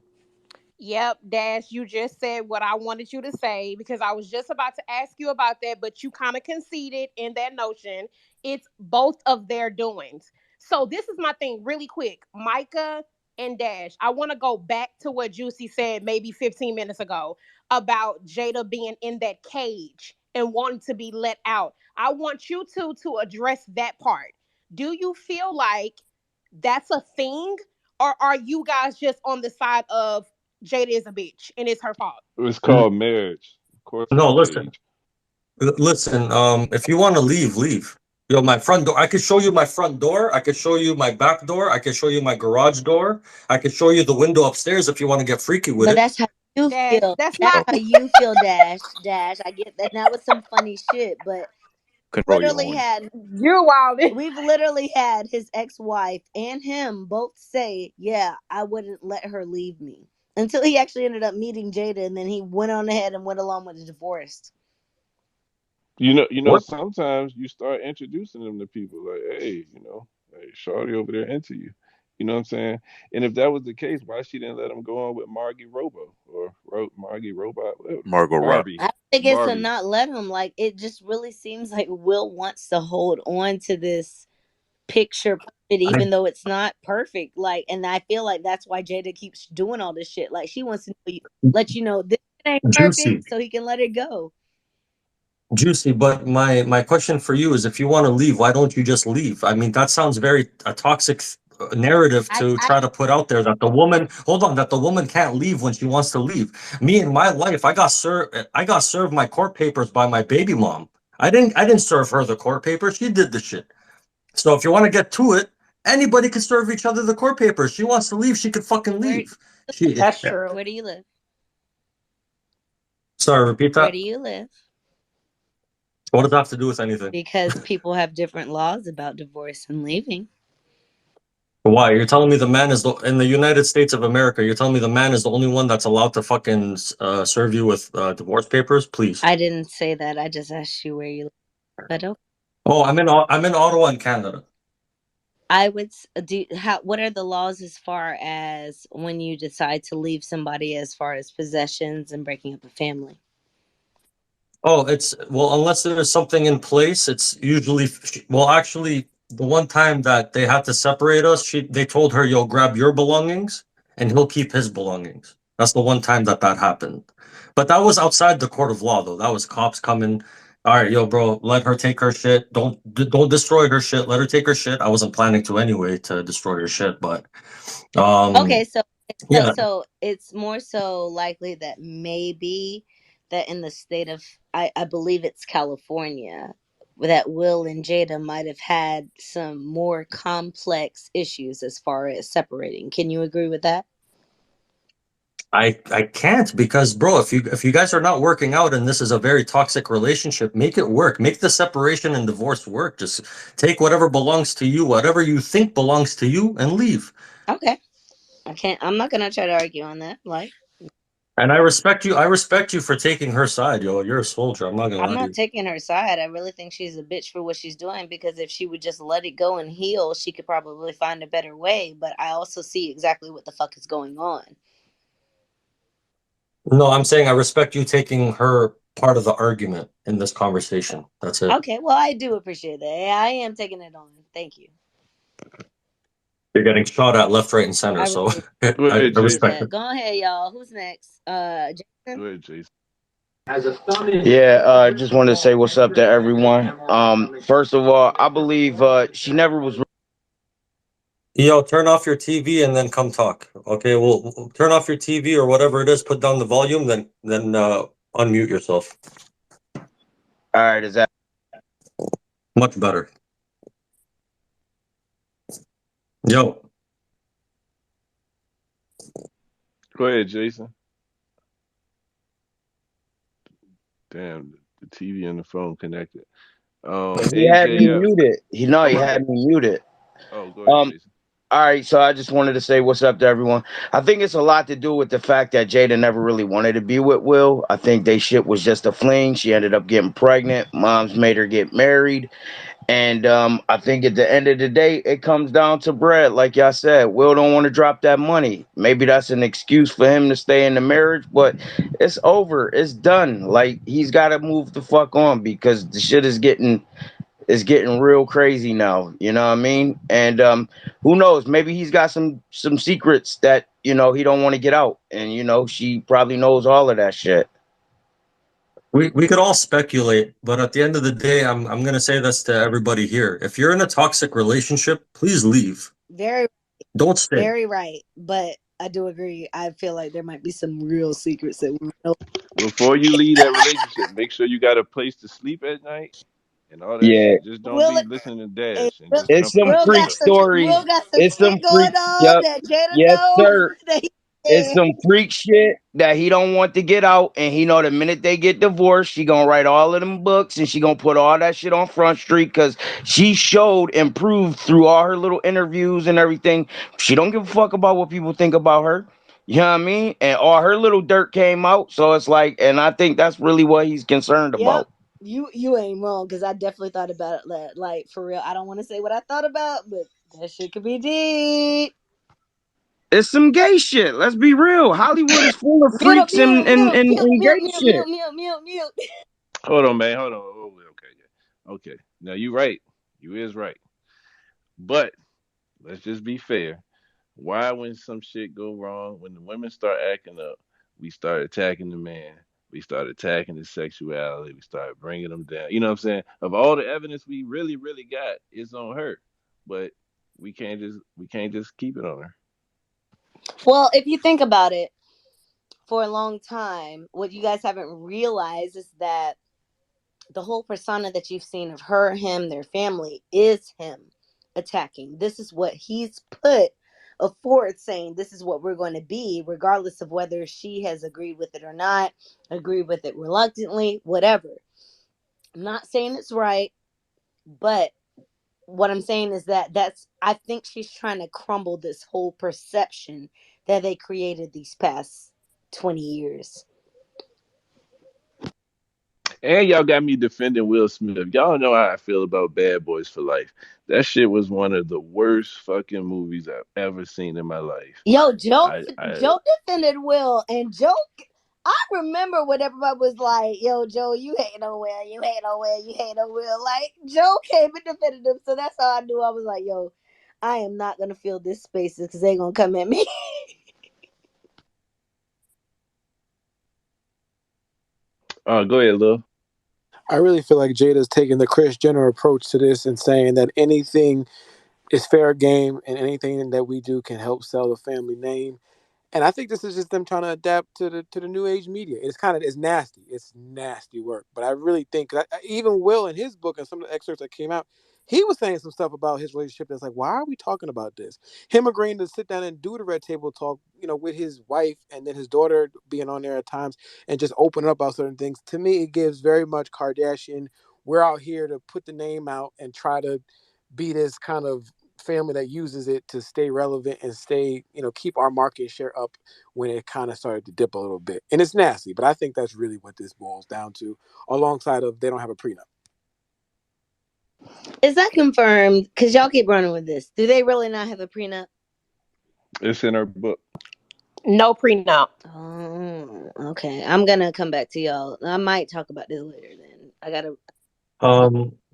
Yep, Dash, you just said what I wanted you to say because I was just about to ask you about that, but you kind of conceded in that notion. It's both of their doings. So this is my thing really quick. Micah and Dash, I want to go back to what Juicy said maybe 15 minutes ago about Jada being in that cage and wanting to be let out. I want you two to address that part. Do you feel like that's a thing? Or are you guys just on the side of Jada is a bitch and it's her fault? It's N- called marriage. Of course, it's No, a listen, cage. listen. If you want to leave, leave. Yo, my front door. I could show you my front door. I could show you my back door. I could show you my garage door. I could show you the window upstairs if you want to get freaky with but it. that's how you Dash, feel. that's That's not Oh, how you feel, Dash. Dash. I get that. That was some funny shit, but control your literally horny. had you're wild. we've literally had his ex-wife and him both say, "Yeah, I wouldn't let her leave me." Until he actually ended up meeting Jada, and then he went on ahead and went along with the divorce. You know. What? Sometimes you start introducing them to people like, hey, hey, Shorty over there into you. You know what I'm saying? And if that was the case, why she didn't let him go on with Margie Robo or Margie Robot, whatever the fuck, Margot Robbie. Barbie, I don't think it's a Barbie. not let him. Like it just really seems like Will wants to hold on to this picture perfect, I even though it's not perfect. Like, and I feel like that's why Jada keeps doing all this shit. Like, she wants to know let you know this ain't juicy. perfect, so he can let it go. Juicy, but my question for you is, if you want to leave, why don't you just leave? I mean, that sounds very a toxic narrative to I try to put out there that the woman, hold on, that the woman can't leave when she wants to leave. Me in my life, I got served my court papers by my baby mom. I didn't serve her the court papers. She did the shit. So if you want to get to it, anybody can serve each other the court papers. She wants to leave, she could fucking where leave. She, That's true. where do you live? sorry, repeat Where that. do you live? What does that have to do with anything? Because people have different laws about divorce and leaving. Why? You're telling me the man is in the United States of America? You're telling me the man is the only one that's allowed to fucking serve you with divorce papers? Please. I didn't say that. I just asked you where you live. But okay. Oh, I'm in Ottawa, in Canada. I would do how what are the laws as far as when you decide to leave somebody as far as possessions and breaking up a family? Oh, it's well, unless there's something in place, it's usually well, actually, the one time that they had to separate us, they told her, "Yo, grab your belongings, and he'll keep his belongings." That's the one time that that happened. But that was outside the court of law, though. That was cops coming. All right, yo, bro, let her take her shit. Don't destroy her shit. Let her take her shit. I wasn't planning to anyway to destroy her shit, but Okay, um, so yeah, so it's more so likely that maybe that in the state of I believe it's California that Will and Jada might have had some more complex issues as far as separating. Can you agree with that? I can't because, bro, if you guys are not working out and this is a very toxic relationship, make it work. Make the separation and divorce work. Just take whatever belongs to you, whatever you think belongs to you, and leave. Okay. I'm not gonna try to argue on that. Like And I respect you. I respect you for taking her side, yo. You're a soldier. I'm not gonna I'm lie to not you. taking her side. I really think she's a bitch for what she's doing because if she would just let it go and heal, she could probably find a better way. But I also see exactly what the fuck is going on. No, I'm saying I respect you taking her part of the argument in this conversation. That's it. Okay, well, I do appreciate that. I am taking it on. Thank you. You're getting shot at left, right, and center. I So really Go I ahead, appreciate Jason. respect that. it. Go ahead, y'all. Who's next? Go Jason? ahead, Jason. Yeah, just wanted to say what's up to everyone. First of all, I believe she never was. Yo, turn off your TV and then come talk. Okay, well, turn off your TV or whatever it is. Put down the volume, then unmute yourself. All right, is that Much better. Yo, Go ahead, Jason. Damn, the TV and the phone connected. he had me AJ, muted? oh He my had bad. me muted. Oh, go ahead, Um, Jason. all right, so I just wanted to say what's up to everyone. I think it's a lot to do with the fact that Jada never really wanted to be with Will. I think they shit was just a fling. She ended up getting pregnant. Mom's made her get married. And I think at the end of the day, it comes down to bread. Like y'all said, Will don't want to drop that money. Maybe that's an excuse for him to stay in the marriage, but it's over. It's done. Like he's got to move the fuck on because the shit is getting real crazy now. You know what I mean? And who knows? Maybe he's got some secrets that he don't want to get out, and she probably knows all of that shit. we could all speculate, but at the end of the day, I'm gonna say this to everybody here. If you're in a toxic relationship, please leave. Very, Don't stay. very right. But I do agree. I feel like there might be some real secrets that we know. Before you leave that relationship, make sure you got a place to sleep at night and all that Yeah, shit. Just don't Will be it? listening to Hey, Dash and Will, just it's jump in some the Will freak got bed. some. stories. Will got some It's some shit going freak. on Yep. that Jada Yes, knows sir. that he It's said. some freak shit that he don't want to get out, and he know the minute they get divorced, she gonna write all of them books, and she gonna put all that shit on Front Street because she showed and proved through all her little interviews and everything. She don't give a fuck about what people think about her. You know what I mean? And all her little dirt came out, so it's like, and I think that's really what he's concerned Yep. about. You ain't wrong because I definitely thought about it. Like for real. I don't want to say what I thought about, but that shit could be deep. It's some gay shit. Let's be real. Hollywood is full of Mute up, freaks mute and up, mute and up, and, mute, and mute, gay mute, shit. mute, mute, mute, mute. Hold on, man. Hold on. Oh, okay, yeah. Okay. Now you right. You is right. But let's just be fair. Why, when some shit go wrong, when the women start acting up, we start attacking the man. We start attacking his sexuality. We start bringing him down. You know what I'm saying? Of all the evidence we really, really got, it's on her. But we can't just keep it on her. Well, if you think about it, for a long time, what you guys haven't realized is that the whole persona that you've seen of her, him, their family is him attacking. This is what he's put forward, saying this is what we're going to be, regardless of whether she has agreed with it or not, agreed with it reluctantly, whatever. I'm not saying it's right, but what I'm saying is that I think she's trying to crumble this whole perception that they created these past 20 years. And y'all got me defending Will Smith. Y'all know how I feel about Bad Boys for Life. That shit was one of the worst fucking movies I've ever seen in my life. Yo, Joe, I Joe defended Will, and Joe, I remember when everybody was like, "Yo, Joe, you hating on Will, you hating on Will, you hating on Will." Like Joe came and defended him, so that's how I knew. I was like, "Yo, I am not gonna fill this space because they gonna come at me." go ahead, Lil. I really feel like Jada's taking the Chris Jenner approach to this and saying that anything is fair game and anything that we do can help sell the family name. And I think this is just them trying to adapt to the new age media. It's nasty. It's nasty work. But I really think even Will in his book and some of the excerpts that came out, he was saying some stuff about his relationship that's like, why are we talking about this? Him agreeing to sit down and do the red table talk, with his wife and then his daughter being on there at times and just open up about certain things. To me, it gives very much Kardashian. We're out here to put the name out and try to be this kind of family that uses it to stay relevant and stay, keep our market share up when it kind of started to dip a little bit. And it's nasty, but I think that's really what this boils down to, alongside of they don't have a prenup. Is that confirmed? Because y'all keep running with this. Do they really not have a prenup? It's in her book. No prenup. Oh, okay. I'm gonna come back to y'all. I might talk about this later. Then I gotta.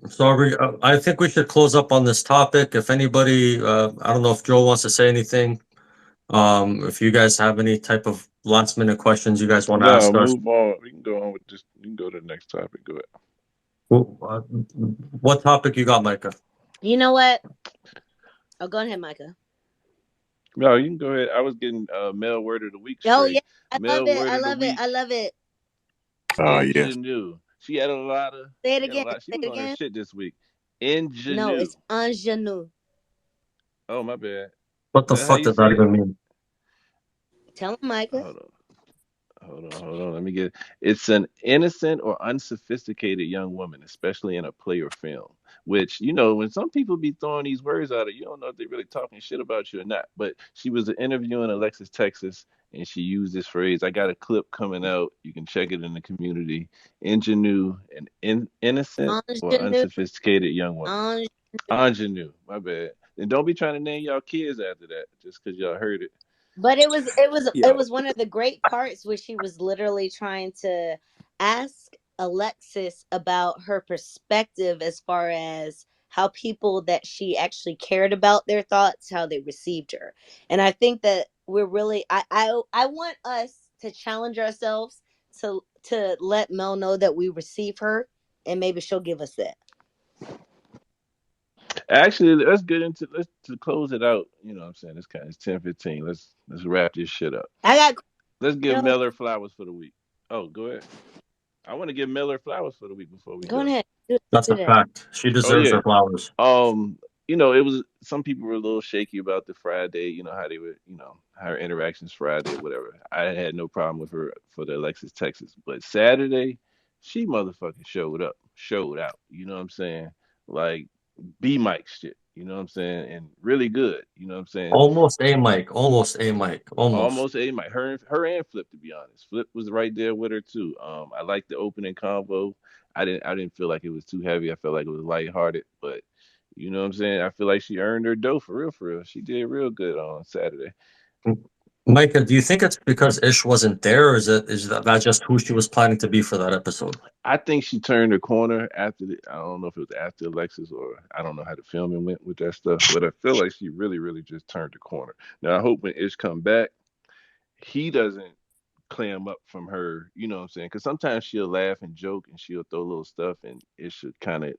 Sorry, I think we should close up on this topic. If anybody, I don't know if Joe wants to say anything. If you guys have any type of last minute questions you guys want to No, ask us. move on. We can go on with this. You can go to the next topic. Go ahead. What topic you got, Micah? You know what? Oh, go ahead, Micah. No, you can go ahead. I was getting male word of the week Oh yeah, straight. I love Male it. word I of the love it. week, I love it. Yeah. ingenue. She had a lot of. Say it She had a again. lot. She Say was it on her again. shit this week. No, Ingenue. it's ingenue. Oh my bad. What the That how fuck you did that say it? even mean? Tell him, Micah. Hold on. Hold on. Let me get. It's an innocent or unsophisticated young woman, especially in a play or film. Which when some people be throwing these words out, you don't know if they're really talking shit about you or not. But she was interviewing Alexis Texas, and she used this phrase. I got a clip coming out. You can check it in the community. Ingenue, an innocent or Ingenue. unsophisticated young woman. Ingenue. Ingenue. My bad. And don't be trying to name y'all kids after that just because y'all heard it. But Yeah. it was one of the great parts where she was literally trying to ask Alexis about her perspective as far as how people that she actually cared about their thoughts, how they received her. And I think that we're really I want us to challenge ourselves to let Mel know that we receive her, and maybe she'll give us that. Actually, let's to close it out. You know what I'm saying? It's 10:15. Let's wrap this shit up. I got Let's give you know, Miller flowers for the week. Oh, go ahead. I want to give Miller flowers for the week before we go go. ahead. That's Do a that. fact. She Oh deserves yeah. her flowers. Um, it was some people were a little shaky about the Friday, how they were, her interactions Friday, whatever. I had no problem with her for the Alexis Texas. But Saturday, she motherfucking showed up, showed out. You know what I'm saying? Like B Mike shit. You know what I'm saying? And really good. You know what I'm saying? Almost a mic. Almost a mic. Almost. Almost A Mike. Her and Flip, to be honest. Flip was right there with her too. I liked the opening convo. I didn't feel like it was too heavy. I felt like it was lighthearted, but you know what I'm saying? I feel like she earned her dough for real, for real. She did real good on Saturday. Micah, do you think it's because Ish wasn't there, or is that just who she was planning to be for that episode? I think she turned her corner after I don't know if it was after Alexis or I don't know how the filming went with that stuff, but I feel like she really, really just turned the corner. Now I hope when Ish come back, he doesn't clam up from her, you know what I'm saying? Because sometimes she'll laugh and joke and she'll throw little stuff and it should kind of,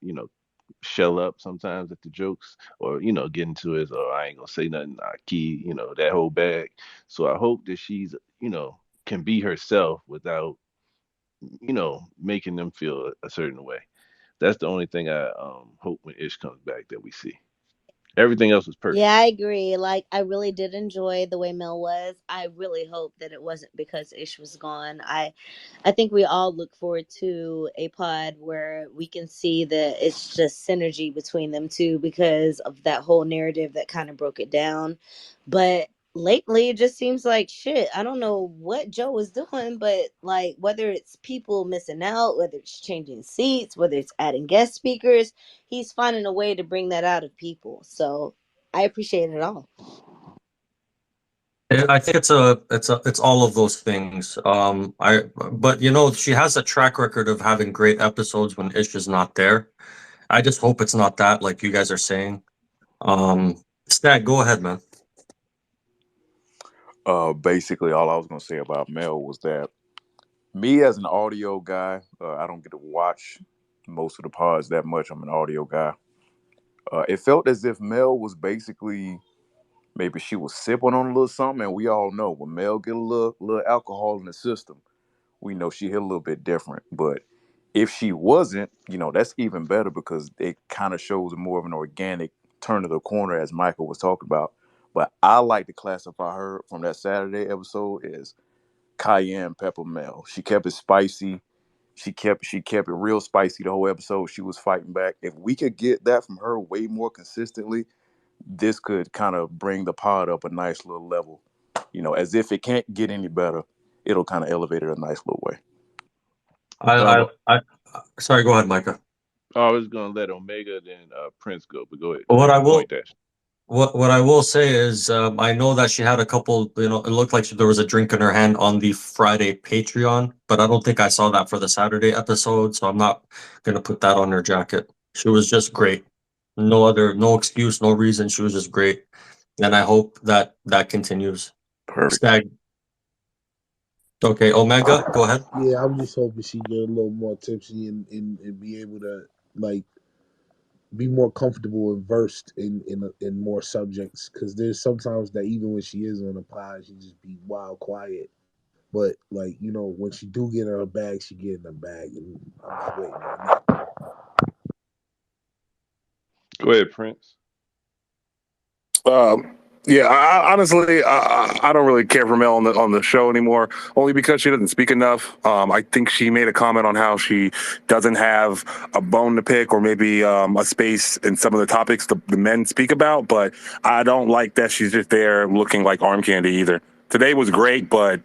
shell up sometimes at the jokes or, get into his, oh, I ain't gonna say nothing, I key, that whole bag. So I hope that she's, can be herself without, making them feel a certain way. That's the only thing I hope when Ish comes back that we see. Everything else was Yeah, perfect. I agree. Like, I really did enjoy the way Mel was. I really hope that it wasn't because Ish was gone. I think we all look forward to a pod where we can see that it's just synergy between them two because of that whole narrative that kind of broke it down. But lately, it just seems like shit. I don't know what Joe was doing, but like whether it's people missing out, whether it's changing seats, whether it's adding guest speakers, he's finding a way to bring that out of people. So I appreciate it all. I think it's all of those things. But she has a track record of having great episodes when Ish is not there. I just hope it's not that, like you guys are saying. Stat, go ahead, man. Basically, all I was gonna say about Mel was that me as an audio guy, I don't get to watch most of the pods that much. I'm an audio guy. It felt as if Mel was basically maybe she was sipping on a little something, and we all know when Mel get a little alcohol in the system, we know she hit a little bit different. But if she wasn't, that's even better because it kind of shows more of an organic turn of the corner, as Michael was talking about. But I like to classify her from that Saturday episode as cayenne pepper Mel. She kept it spicy. She kept it real spicy the whole episode. She was fighting back. If we could get that from her way more consistently, this could kind of bring the pod up a nice little level. As if it can't get any better, it'll kind of elevate it a nice little way. Sorry, go ahead, Micah. I was gonna let Omega then Prince go, but go ahead. What Make I your will point, Dash. what I will say is I know that she had a couple. It looked like there was a drink in her hand on the Friday Patreon, but I don't think I saw that for the Saturday episode, so I'm not gonna put that on her jacket. She was just great. No excuse, no reason. She was just great, and I hope that continues. Perfect. Stag. Okay, Omega, go ahead. Yeah, I'm just hoping she get a little more tipsy and be able to like be more comfortable and versed in more subjects. Because there's sometimes that even when she is on a pod, she just be wild quiet. But like when she do get in her bag, she get in her bag, and I'm just waiting on that. Go ahead, Prince. Yeah, honestly, I don't really care for Mel on the show anymore, only because she doesn't speak enough. I think she made a comment on how she doesn't have a bone to pick or maybe a space in some of the topics the men speak about, but I don't like that she's just there looking like arm candy either. Today was great, but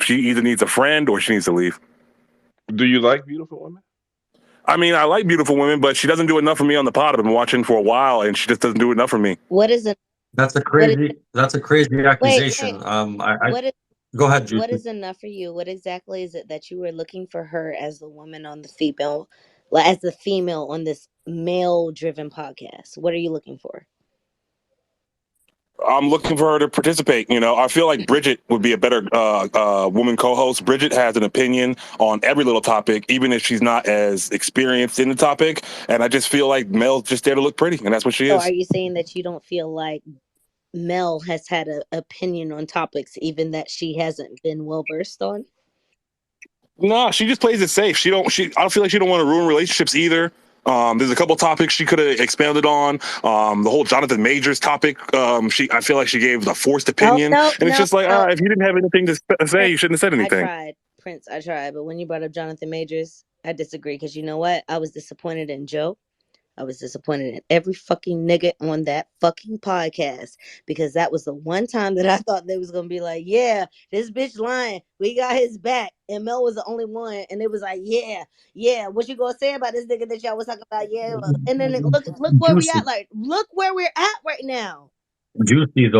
she either needs a friend or she needs to leave. Do you like beautiful women? I mean, I like beautiful women, but she doesn't do enough for me on the pod. I've been watching for a while, and she just doesn't do enough for me. What is it? That's a crazy accusation. What is Go ahead, Juicy. what is enough for you? What exactly is it that you were looking for her as the woman on the female, like as the female on this male-driven podcast? What are you looking for? I'm looking for her to participate. I feel like Bridget would be a better woman co-host. Bridget has an opinion on every little topic, even if she's not as experienced in the topic. And I just feel like Mel's just there to look pretty, and that's what she So is. are you saying that you don't feel like Mel has had an opinion on topics even that she hasn't been well versed on? No, she just plays it safe. I don't feel like she don't want to ruin relationships either. There's a couple topics she could have expounded on. The whole Jonathan Majors topic. I feel like she gave a forced opinion, it's just like, if you didn't have anything to say, you shouldn't have said anything. I tried, Prince. I tried, but when you brought up Jonathan Majors, I disagree because you know what? I was disappointed in Joe. I was disappointed in every fucking nigga on that fucking podcast because that was the one time that I thought they was gonna be like, yeah, this bitch lying. We got his back. And Mel was the only one, and it was like, yeah. What you gonna say about this nigga that y'all was talking about? Yeah, and then look where we Juicy. at. Like, look where we're at right now. Juicy.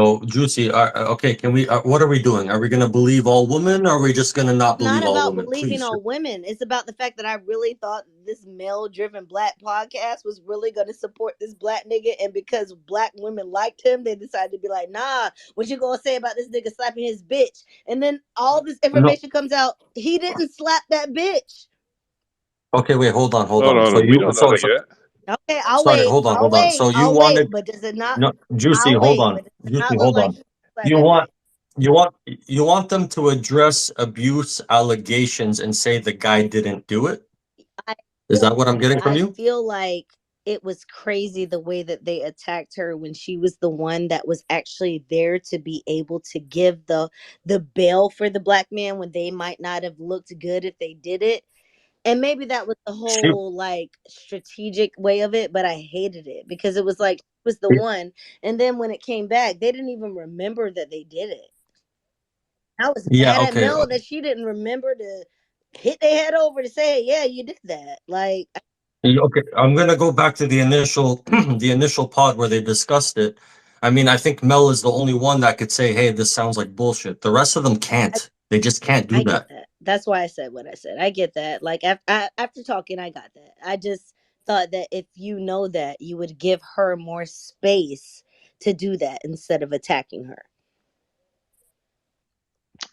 Okay, can we? What are we doing? Are we gonna believe all women, or are we just gonna not believe all Not about women? believing Please. all women. It's about the fact that I really thought this male-driven black podcast was really going to support this black nigga, and because black women liked him, they decided to be like, nah, what you gonna say about this nigga slapping his bitch? And then all this information comes out. He didn't slap that bitch. Okay, wait, hold on. No, we don't know that yet. Okay, I'll Sorry, wait. hold on. So you I'll wanted, wait, but does it not? no, Juicy, I'll hold wait, on. but does it Juicy, not look hold like on. he slapped that bitch? You want them to address abuse allegations and say the guy didn't do it? Is that what I'm getting from you? I feel like it was crazy the way that they attacked her when she was the one that was actually there to be able to give the bail for the black man when they might not have looked good if they did it. And maybe that was the whole like strategic way of it, but I hated it because it was like she was the one. And then when it came back, they didn't even remember that they did it. I was mad at Mel that she didn't remember to hit their head over to say, yeah, you did that. Like, Okay, I'm gonna go back to the initial the initial pod where they discussed it. I mean, I think Mel is the only one that could say, "Hey, this sounds like bullshit." The rest of them can't. They just can't do I that. get that. That's why I said what I said. I get that. Like after talking, I got that. I just thought that if you know that, you would give her more space to do that instead of attacking her.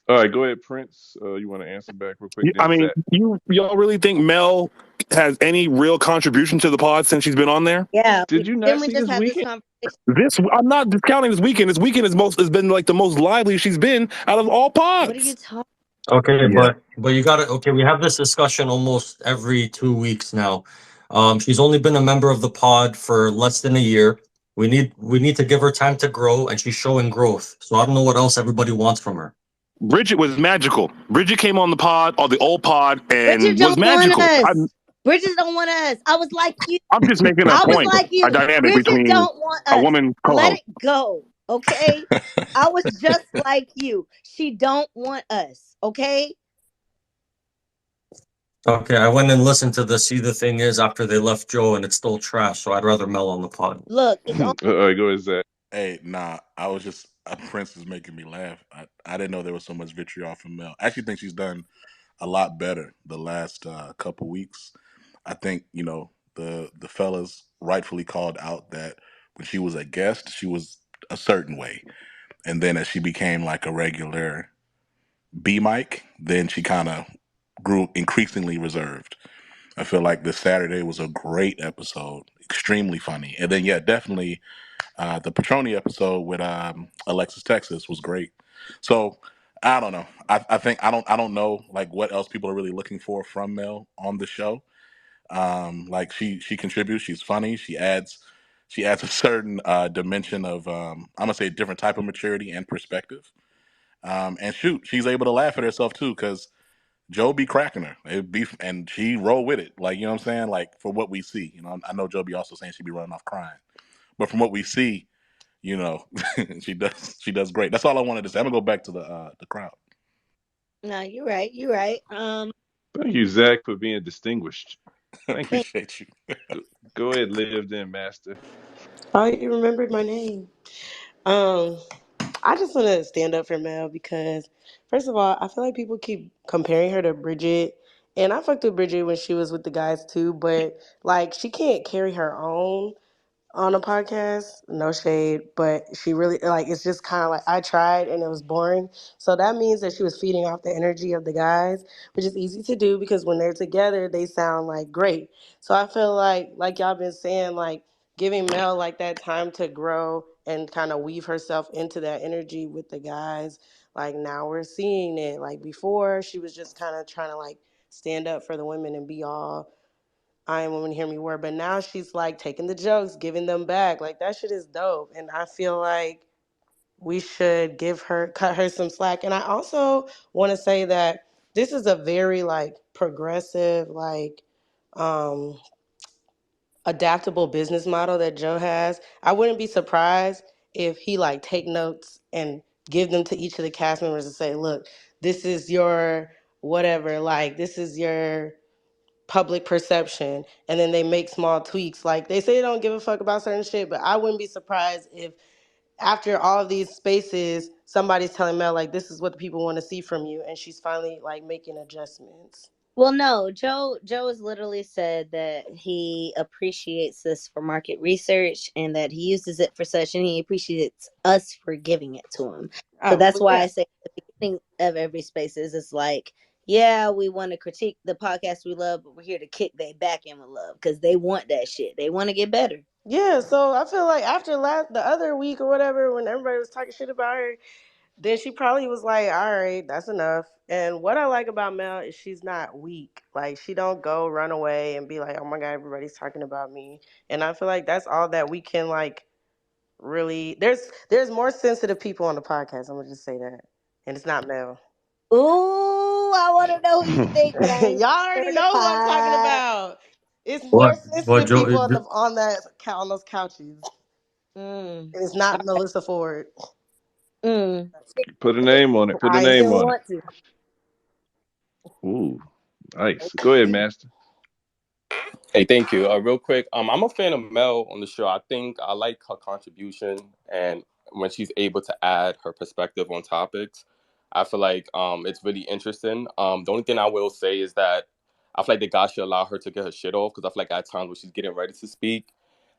All right, go ahead, Prince. You want to answer back real quick? I mean, y'all really think Mel has any real contribution to the pod since she's been on there? Yeah. Did you not Didn't we see just this have this weekend? conversation? I'm not discounting this weekend. This weekend has been like the most lively she's been out of all pods. What are you talking? Okay, but you got to okay. We have this discussion almost every 2 weeks now. She's only been a member of the pod for less than a year. We need to give her time to grow, and she's showing growth. So I don't know what else everybody wants from her. Bridget was magical. Bridget came on the pod, or the old pod, and Bridget was don't want magical. us. Bridget don't want us. I was like you. I'm just making a I was point, like a you. dynamic Bridget between don't want a us. woman Let co-host. it go. Okay. I was just like you. She don't want us. Okay. Okay, I went and listened to the See the Thing Is after they left Joe, and it's still trash. So I'd rather Mel on the pod. Look, it's All on. right, go ahead, Zach. Hey, nah, I was just Prince is making me laugh. I didn't know there was so much vitriol from Mel. I actually think she's done a lot better the last couple weeks. I think the fellas rightfully called out that when she was a guest, she was a certain way, and then as she became like a regular B mic, then she kind of grew increasingly reserved. I feel like this Saturday was a great episode, extremely funny, and then yeah, definitely the Petroni episode with Alexis Texas was great. So I don't know. I think I don't know like what else people are really looking for from Mel on the show. Like she contributes. She's funny. She adds a certain dimension of I'm gonna say a different type of maturity and perspective. And shoot, she's able to laugh at herself too because Joe be cracking her. It be and she roll with it. Like you know what I'm saying. Like for what we see, I know Joe be also saying she be running off crying, but from what we see, you know, she does great. That's all I wanted to say. I'm gonna go back to the crowd. No, you're right. You're right. Thank you, Zach, for being distinguished. Thank you. Thank. Appreciate you. Go ahead, live then, master. Oh, you remembered my name. Um, I just want to stand up for Mel because, first of all, I feel like people keep comparing her to Bridget, and I fucked with Bridget when she was with the guys too. But like, she can't carry her own on a podcast. No shade, but she really like it's just kind of like I tried and it was boring. So that means that she was feeding off the energy of the guys, which is easy to do because when they're together, they sound like great. So I feel like y'all been saying like giving Mel like that time to grow and kind of weave herself into that energy with the guys. Like now we're seeing it. Like before, she was just kind of trying to like stand up for the women and be all I am woman, hear me word. But now she's like taking the jokes, giving them back. Like that shit is dope. And I feel like we should cut her some slack. And I also want to say that this is a very like progressive, like um adaptable business model that Joe has. I wouldn't be surprised if he like take notes and give them to each of the cast members and say, look, this is your whatever, like this is your public perception, and then they make small tweaks. Like they say they don't give a fuck about certain shit, but I wouldn't be surprised if after all of these spaces somebody's telling Mel like this is what the people want to see from you, and she's finally like making adjustments. Well, no, Joe has literally said that he appreciates this for market research and that he uses it for such, and he appreciates us for giving it to him. So Oh that's well, why yeah. I say at the beginning of every spaces, it's like, yeah, we want to critique the podcast we love, but we're here to kick they back in with love because they want that shit. They want to get better. Yeah, so I feel like after the other week or whatever, when everybody was talking shit about her, then she probably was like, all right, that's enough. And what I like about Mel is she's not weak. Like she don't go run away and be like, oh my god, everybody's talking about me. And I feel like that's all that we can like really. There's more sensitive people on the podcast. I'm gonna just say that, and it's not Mel. Ooh, I want to know who you think, but I ain't Y'all already stirring the know who I'm talking pot. about. It's more What sensitive Joe? people on those couches, Mm. and it's not Melissa Ford. Mm. Put a name on it. Put a She I name didn't on it. want to. Ooh, nice. Go ahead, master. Hey, thank you. Real quick, I'm a fan of Mel on the show. I think I like her contribution, and when she's able to add her perspective on topics, I feel like it's really interesting. The only thing I will say is that I feel like the guy should allow her to get her shit off because I feel like at times when she's getting ready to speak,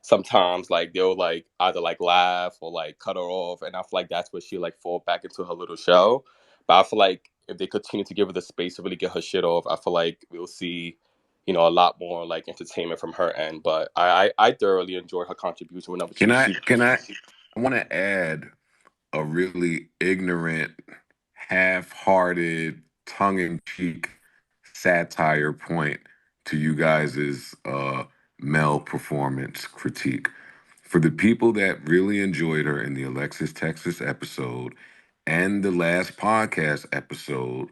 sometimes like they'll like either like laugh or like cut her off, and I feel like that's where she like fall back into her little shell. But I feel like if they continue to give her the space to really get her shit off, I feel like we'll see a lot more like entertainment from her end. But I thoroughly enjoy her contribution whenever Can I? she Can I? I want to add a really ignorant, half-hearted, tongue-in-cheek satire point to you guys' Mel performance critique. For the people that really enjoyed her in the Alexis Texas episode and the last podcast episode,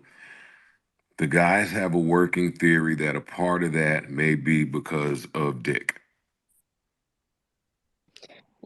The guys have a working theory that a part of that may be because of Dick.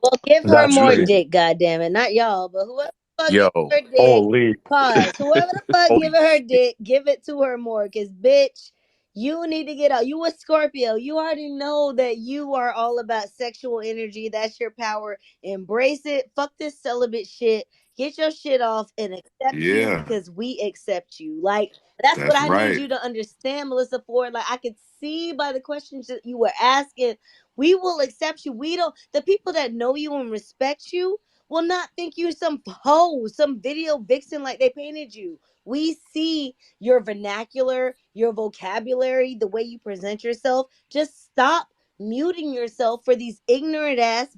Well, give her That's more crazy. dick, goddammit. Not y'all, but whoever the fuck Yo, giving her dick, Holy. pause. Whoever the fuck holy giving her shit. dick, give it to her more. Cause bitch, you need to get out. You a Scorpio. You already know that you are all about sexual energy. That's your power. Embrace it. Fuck this celibate shit. Get your shit off and accept you Yeah, because we accept you. Like that's what that's I need right. you to understand, Melissa Ford. Like I could see by the questions that you were asking, we will accept you. We don't, the people that know you and respect you will not think you some hoe, some video vixen like they painted you. We see your vernacular, your vocabulary, the way you present yourself. Just stop muting yourself for these ignorant ass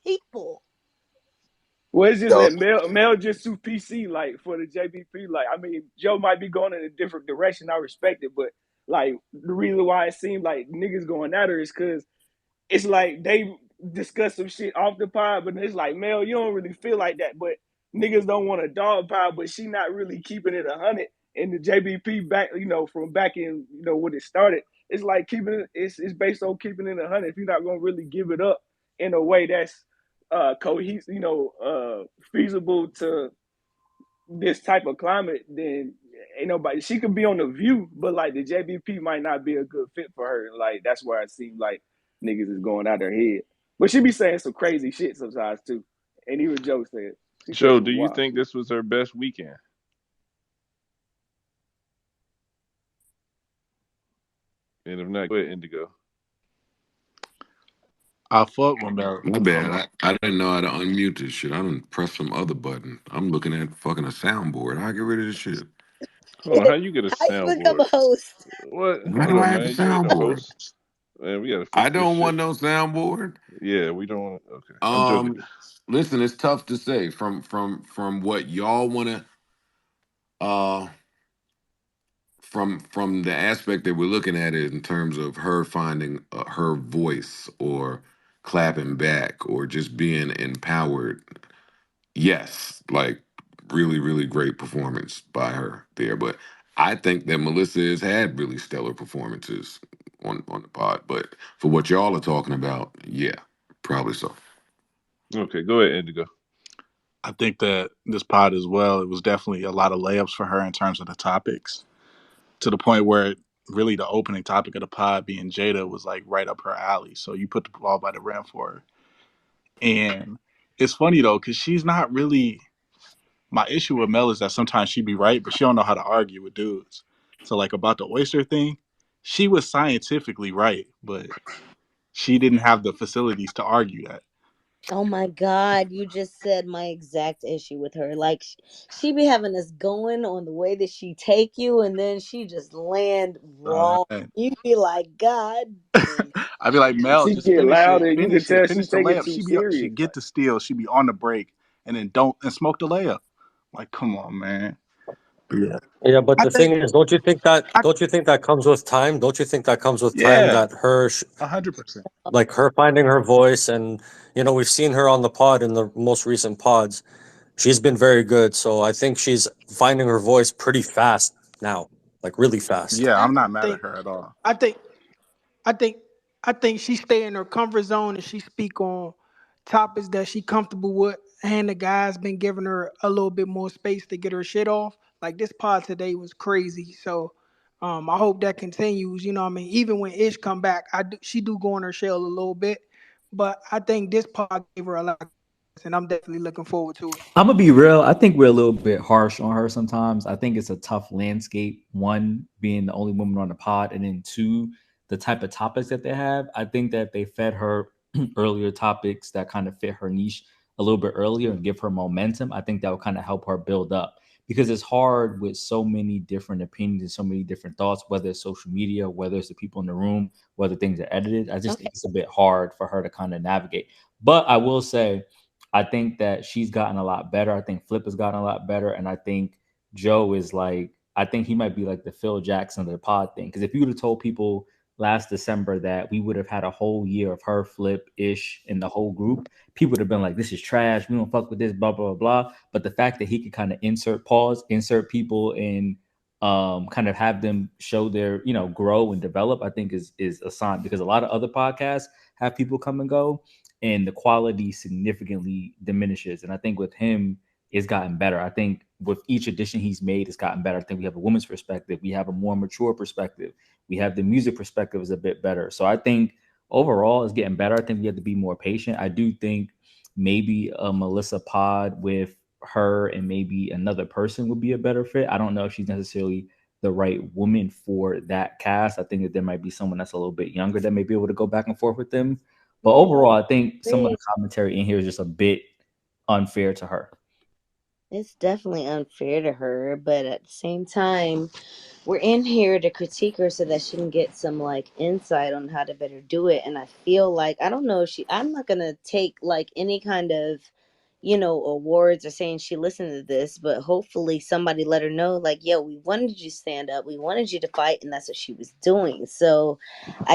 people. Well, it's just Yo, that Mel just too PC like for the JBP. Like, I mean, Joe might be going in a different direction. I respect it, but like the reason why it seemed like niggas going at her is because it's like they discuss some shit off the pod, but it's like, Mel, you don't really feel like that. But niggas don't want a dog pod, but she not really keeping it 100. And the JBP back, from back in, when it started, it's like keeping it. It's based on keeping it 100. If you're not gonna really give it up in a way that's cohesive, feasible to this type of climate, then ain't nobody. She could be on the View, but like the JBP might not be a good fit for her. Like that's where it seems like niggas is going out their head. But she be saying some crazy shit sometimes too. And even Joe said she said Joe, some do you wild think shit. this was her best weekend? And if not, go ahead, Indigo. I fuck with Mel. My bad. I didn't know how to unmute this shit. I didn't press some other button. I'm looking at fucking a soundboard. How I get rid of this shit? Hold on, how you get a How you become soundboard? a host? What? Why Hold do I on, have a man. You ain't no soundboard? host. Man, we gotta I fix this don't shit. want no soundboard. Yeah, we don't want. Okay, I'm joking. Um, Listen, it's tough to say from what y'all want to uh from the aspect that we're looking at it in terms of her finding her voice or clapping back or just being empowered. Yes, like really great performance by her there, but I think that Melissa has had really stellar performances on the pod, but for what y'all are talking about, yeah, probably so. Okay, go ahead, Indigo. I think that this pod as well, it was definitely a lot of layups for her in terms of the topics, to the point where really the opening topic of the pod being Jada was like right up her alley. So you put the ball by the rim for her. And it's funny though, because she's not really, my issue with Mel is that sometimes she be right, but she don't know how to argue with dudes. So like about the oyster thing, she was scientifically right, but she didn't have the facilities to argue that. Oh my God, you just said my exact issue with her. Like she be having us going on the way that she take you, and then she just land wrong. Man. You be like, God damn. I'd be like, Mel, She just get finish it, louder. You can finish it, tell she finish the take it layup. too She serious. get the steal, she be on the break, and then don't and smoke the layup. Like, come on, man. Yeah, Yeah, but I the think thing is, don't you think that I don't you think that comes with time? Don't you think that comes with time yeah, that her 100%. like her finding her voice and we've seen her on the pod in the most recent pods. She's been very good, so I think she's finding her voice pretty fast now, like really fast. Yeah, I I'm not mad at think her at all. I think I think I think she stay in her comfort zone and she speak on topics that she comfortable with. And the guys been giving her a little bit more space to get her shit off. Like this pod today was crazy. So I hope that continues. You know what I mean? Even when Ish come back, she do go on her shell a little bit. But I think this pod gave her a lot, and I'm definitely looking forward to it. I'm gonna be real. I think we're a little bit harsh on her sometimes. I think it's a tough landscape. One, being the only woman on the pod, and then two, the type of topics that they have. I think that they fed her earlier topics that kind of fit her niche a little bit earlier and give her momentum. I think that would kind of help her build up because it's hard with so many different opinions and so many different thoughts, whether it's social media, whether it's the people in the room, whether things are edited. I just Okay. think it's a bit hard for her to kind of navigate. But I will say, I think that she's gotten a lot better. I think Flip has gotten a lot better. And I think Joe is like, I think he might be like the Phil Jackson of the pod thing. Because if you would have told people last December that we would have had a whole year of her, Flip, Ish, and the whole group, people would have been like, this is trash. We don't fuck with this, blah, blah, blah. But the fact that he could kind of insert people in kind of have them show their, grow and develop, I think is a sign, because a lot of other podcasts have people come and go and the quality significantly diminishes. And I think with him, it's gotten better. I think with each edition he's made, it's gotten better. I think we have a woman's perspective. We have a more mature perspective. We have the music perspective is a bit better. So I think overall it's getting better. I think we have to be more patient. I do think maybe a Melissa pod with her and maybe another person would be a better fit. I don't know if she's necessarily the right woman for that cast. I think that there might be someone that's a little bit younger that may be able to go back and forth with them. But overall, I think some of the commentary in here is just a bit unfair to her. It's definitely unfair to her, but at the same time, we're in here to critique her so that she can get some like insight on how to better do it. And I feel like I don't know if I'm not gonna take like any kind of, awards or saying she listened to this, but hopefully somebody let her know, like, yo, we wanted you to stand up, we wanted you to fight, and that's what she was doing. So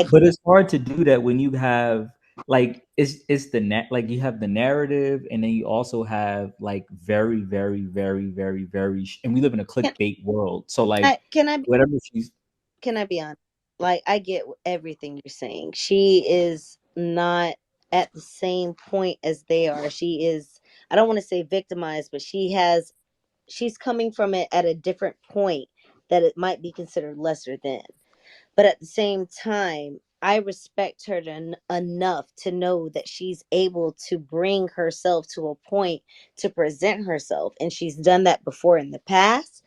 but it's hard to do that when you have like it's the like you have the narrative, and then you also have like very very very very very and we live in a clickbait world, so like whatever she's can I be honest? Like, I get everything you're saying. She is not at the same point as they are. She is, I don't want to say victimized, but she's coming from it at a different point that it might be considered lesser than. But at the same time, I respect her enough to know that she's able to bring herself to a point to present herself. And she's done that before in the past.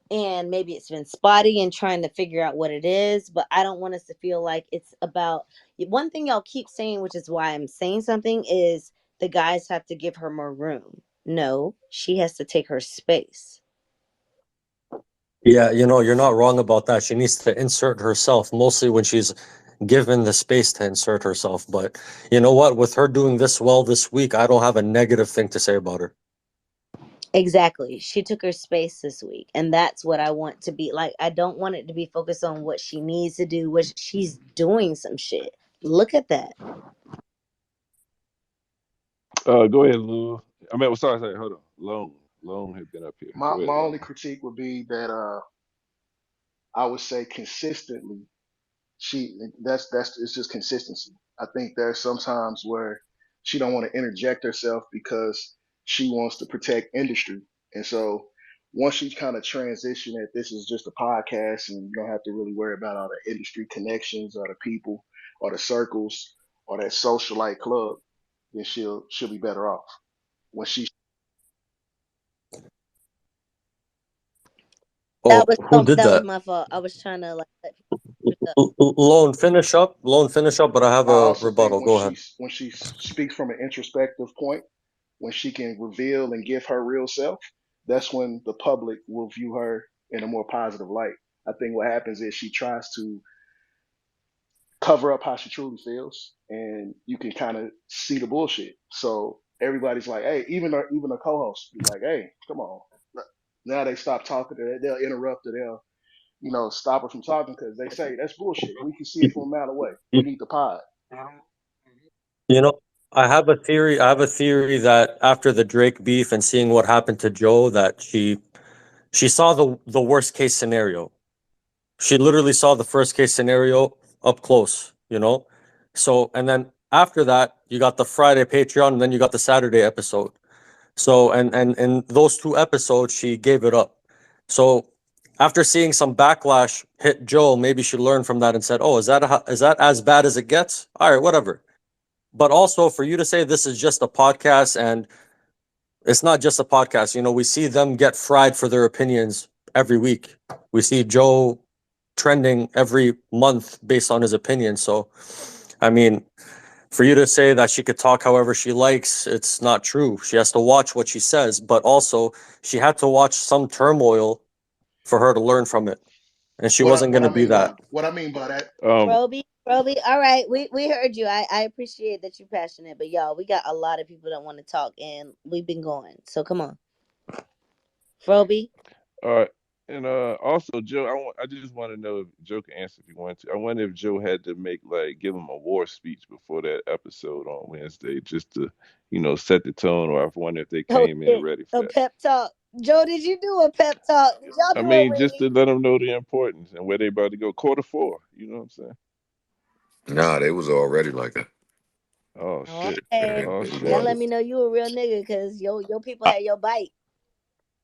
And maybe it's been spotty and trying to figure out what it is. But I don't want us to feel like it's about one thing y'all keep saying, which is why I'm saying something, is the guys have to give her more room. No, she has to take her space. Yeah, you're not wrong about that. She needs to insert herself, mostly when she's given the space to insert herself. But you know what? With her doing this well this week, I don't have a negative thing to say about her. Exactly. She took her space this week. And that's what I want to be like. I don't want it to be focused on what she needs to do, what she's doing some shit. Look at that. Go ahead, Lou. I mean, sorry, hold on. Lone had been up here. My Go ahead, my Lone. only critique would be that I would say consistently that's it's just consistency. I think there's sometimes where she don't want to interject herself because she wants to protect industry. And so once she kind of transition that this is just a podcast and you don't have to really worry about all the industry connections or the people or the circles or that socialite club, then she'll be better off. When she Oh, who did that was that? my fault. I was trying to like Lone finish up, but I have I a also think rebuttal. Go ahead. when she speaks from an introspective point, when she can reveal and give her real self, that's when the public will view her in a more positive light. I think what happens is she tries to cover up how she truly feels, and you can kind of see the bullshit. So everybody's like, "Hey," even the co-host be like, "Hey, come on." Now they stop talking. They'll interrupt her. They'll stop her from talking because they say that's bullshit. We can see it from a mile away. We need the pod. You know, I have a theory. I have a theory that after the Drake beef and seeing what happened to Joe, that she saw the worst case scenario. She literally saw the first case scenario up close. So, and then after that, you got the Friday Patreon, and then you got the Saturday episode. So, and in those two episodes, she gave it up. So, after seeing some backlash hit Joe, maybe she learned from that and said, "Oh, is that as bad as it gets? All right, whatever." But also for you to say this is just a podcast, and it's not just a podcast. We see them get fried for their opinions every week. We see Joe trending every month based on his opinion. So, I mean, for you to say that she could talk however she likes, it's not true. She has to watch what she says, but also she had to watch some turmoil for her to learn from it. And she wasn't going to be that. What I mean by that, Roby, all right, we heard you. I appreciate that you're passionate, but y'all, we got a lot of people that want to talk, and we've been going. So come on, Roby. All right. And also, Joe, I just want to know if Joe can answer if you want to. I wonder if Joe had to give him a war speech before that episode on Wednesday, just to, set the tone, or I wonder if they Oh came in shit, ready for a that. pep talk. Joe, did you do a pep talk? Did y'all I do a mean, just reading? to let them know the importance and where they about to go. Quarter four. You know what I'm saying? Nah, they was already like that. Oh shit. Okay, Yeah, Oh it that shit. let was. me know you a real nigga because your people I, had your bite.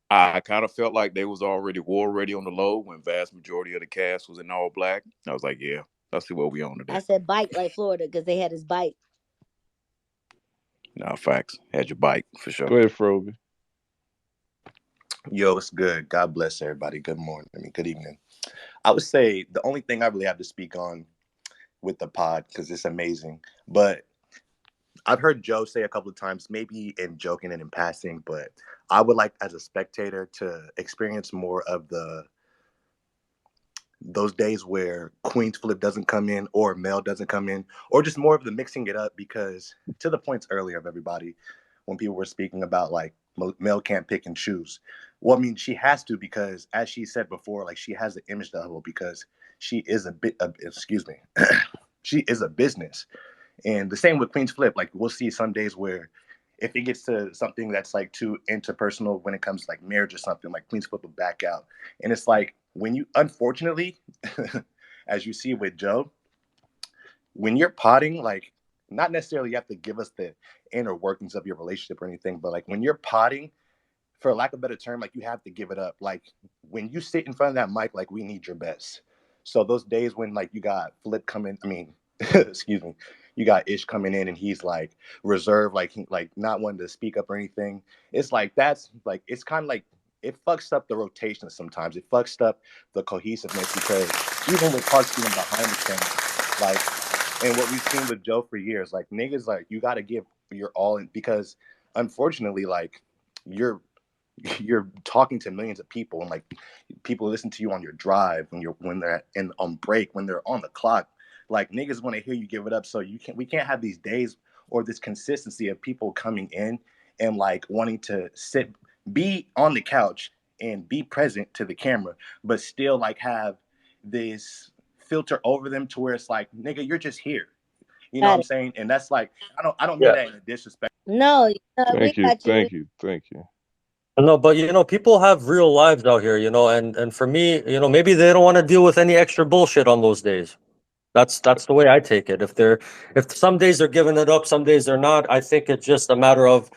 I kind of felt like they was already war ready on the low when vast majority of the cast was in all black. I was like, yeah, let's see what we on I today. said bite like Florida because they had his bite. Nah, facts. Had your bike for Go sure. ahead, Froby. Yo, it's good. God bless everybody. Good morning. I mean, good evening. I would say the only thing I really have to speak on with the pod, because it's amazing, but I've heard Joe say a couple of times, maybe in joking and in passing, but I would like as a spectator to experience more of those days where Queen's Flip doesn't come in or Mel doesn't come in, or just more of the mixing it up. Because to the points earlier of everybody, when people were speaking about like Mel can't pick and choose. Well, I mean, she has to, because as she said before, like she has an image to uphold because she is a bit of, excuse me, she is a business. And the same with Queen's Flip. Like we'll see some days where if it gets to something that's like too interpersonal when it comes to like marriage or something, like Queen's Flip will back out. And it's like when you, unfortunately, as you see with Joe, when you're potting, like not necessarily you have to give us the inner workings of your relationship or anything, but like when you're potting, for lack of a better term, like you have to give it up. Like when you sit in front of that mic, like we need your best. So those days when like you got Flip coming, I mean, excuse me, you got Ish coming in and he's like reserved, like like not wanting to speak up or anything. It's like that's like it's kind of like it fucks up the rotation sometimes. It fucks up the cohesiveness because even with Parks being behind the camera, like and what we've seen with Joe for years, like niggas, like you got to give your all in because unfortunately, like you're you're talking to millions of people and like people listen to you on your drive when they're in on break when they're on the clock like niggas want to hear you give it up so we can't have these days or this consistency of people coming in and like wanting to be on the couch and be present to the camera but still like have this filter over them to where it's like nigga you're just here you know what Got I'm it. saying and that's like I don't mean Yeah. that in a disrespect. No, we Thank you. got you. Thank you. Thank you. No, but people have real lives out here, and for me, maybe they don't want to deal with any extra bullshit on those days. That's the way I take it. If some days they're giving it up, some days they're not. I think it's just a matter of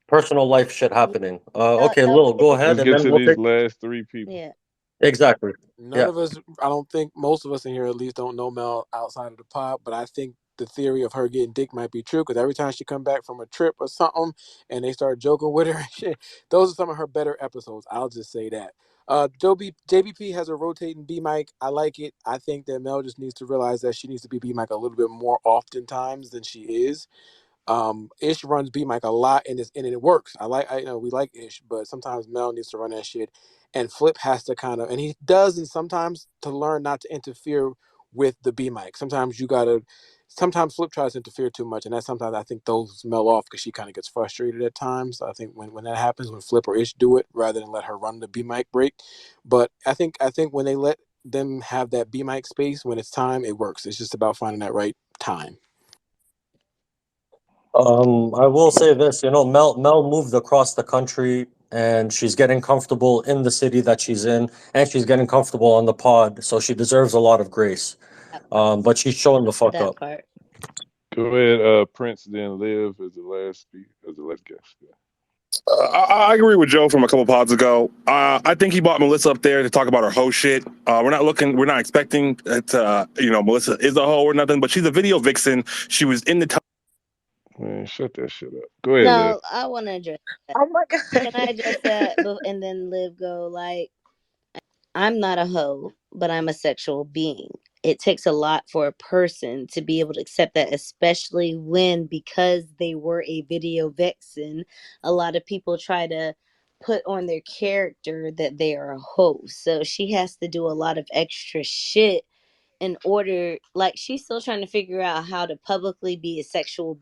personal life shit happening. No, Okay, no, Lil, go ahead, Let's and get then to we'll these take last three people. yeah. exactly. None Yeah. of us, I don't think most of us in here at least don't know Mel outside of the pod, but I think the theory of her getting dick might be true because every time she come back from a trip or something and they start joking with her and shit, those are some of her better episodes. I'll just say that. JBP has a rotating B mic. I like it. I think that Mel just needs to realize that she needs to be B mic a little bit more oftentimes than she is. Ish runs B Mike a lot and it works. I know we like Ish, but sometimes Mel needs to run that shit. And Flip has to kind of and he does and sometimes to learn not to interfere with the B mic. Sometimes Flip tries to interfere too much, and that sometimes I think those Mel off because she kind of gets frustrated at times. I think when that happens, when Flip or Ish do it, rather than let her run the B mic break. But I think when they let them have that B mic space when it's time, it works. It's just about finding that right time. I will say this, Mel moved across the country and she's getting comfortable in the city that she's in, and she's getting comfortable on the pod, so she deserves a lot of grace. That part. But she's showing the fuck That up. part. Go ahead, Prince, then Liv as the last speaker, as the last guest. I agree with Joe from a couple pods ago. I think he brought Melissa up there to talk about her hoe shit. We're not expecting that, Melissa is a hoe or nothing, but she's a video vixen. She was in the Man, shut that shit up. Go ahead, Liv. No, I want to address that. Oh my god. Can I address that and then Liv go like I'm not a hoe, but I'm a sexual being. It takes a lot for a person to be able to accept that, especially when, because they were a video vixen, a lot of people try to put on their character that they are a hoe. So she has to do a lot of extra shit in order, like, she's still trying to figure out how to publicly be a sexual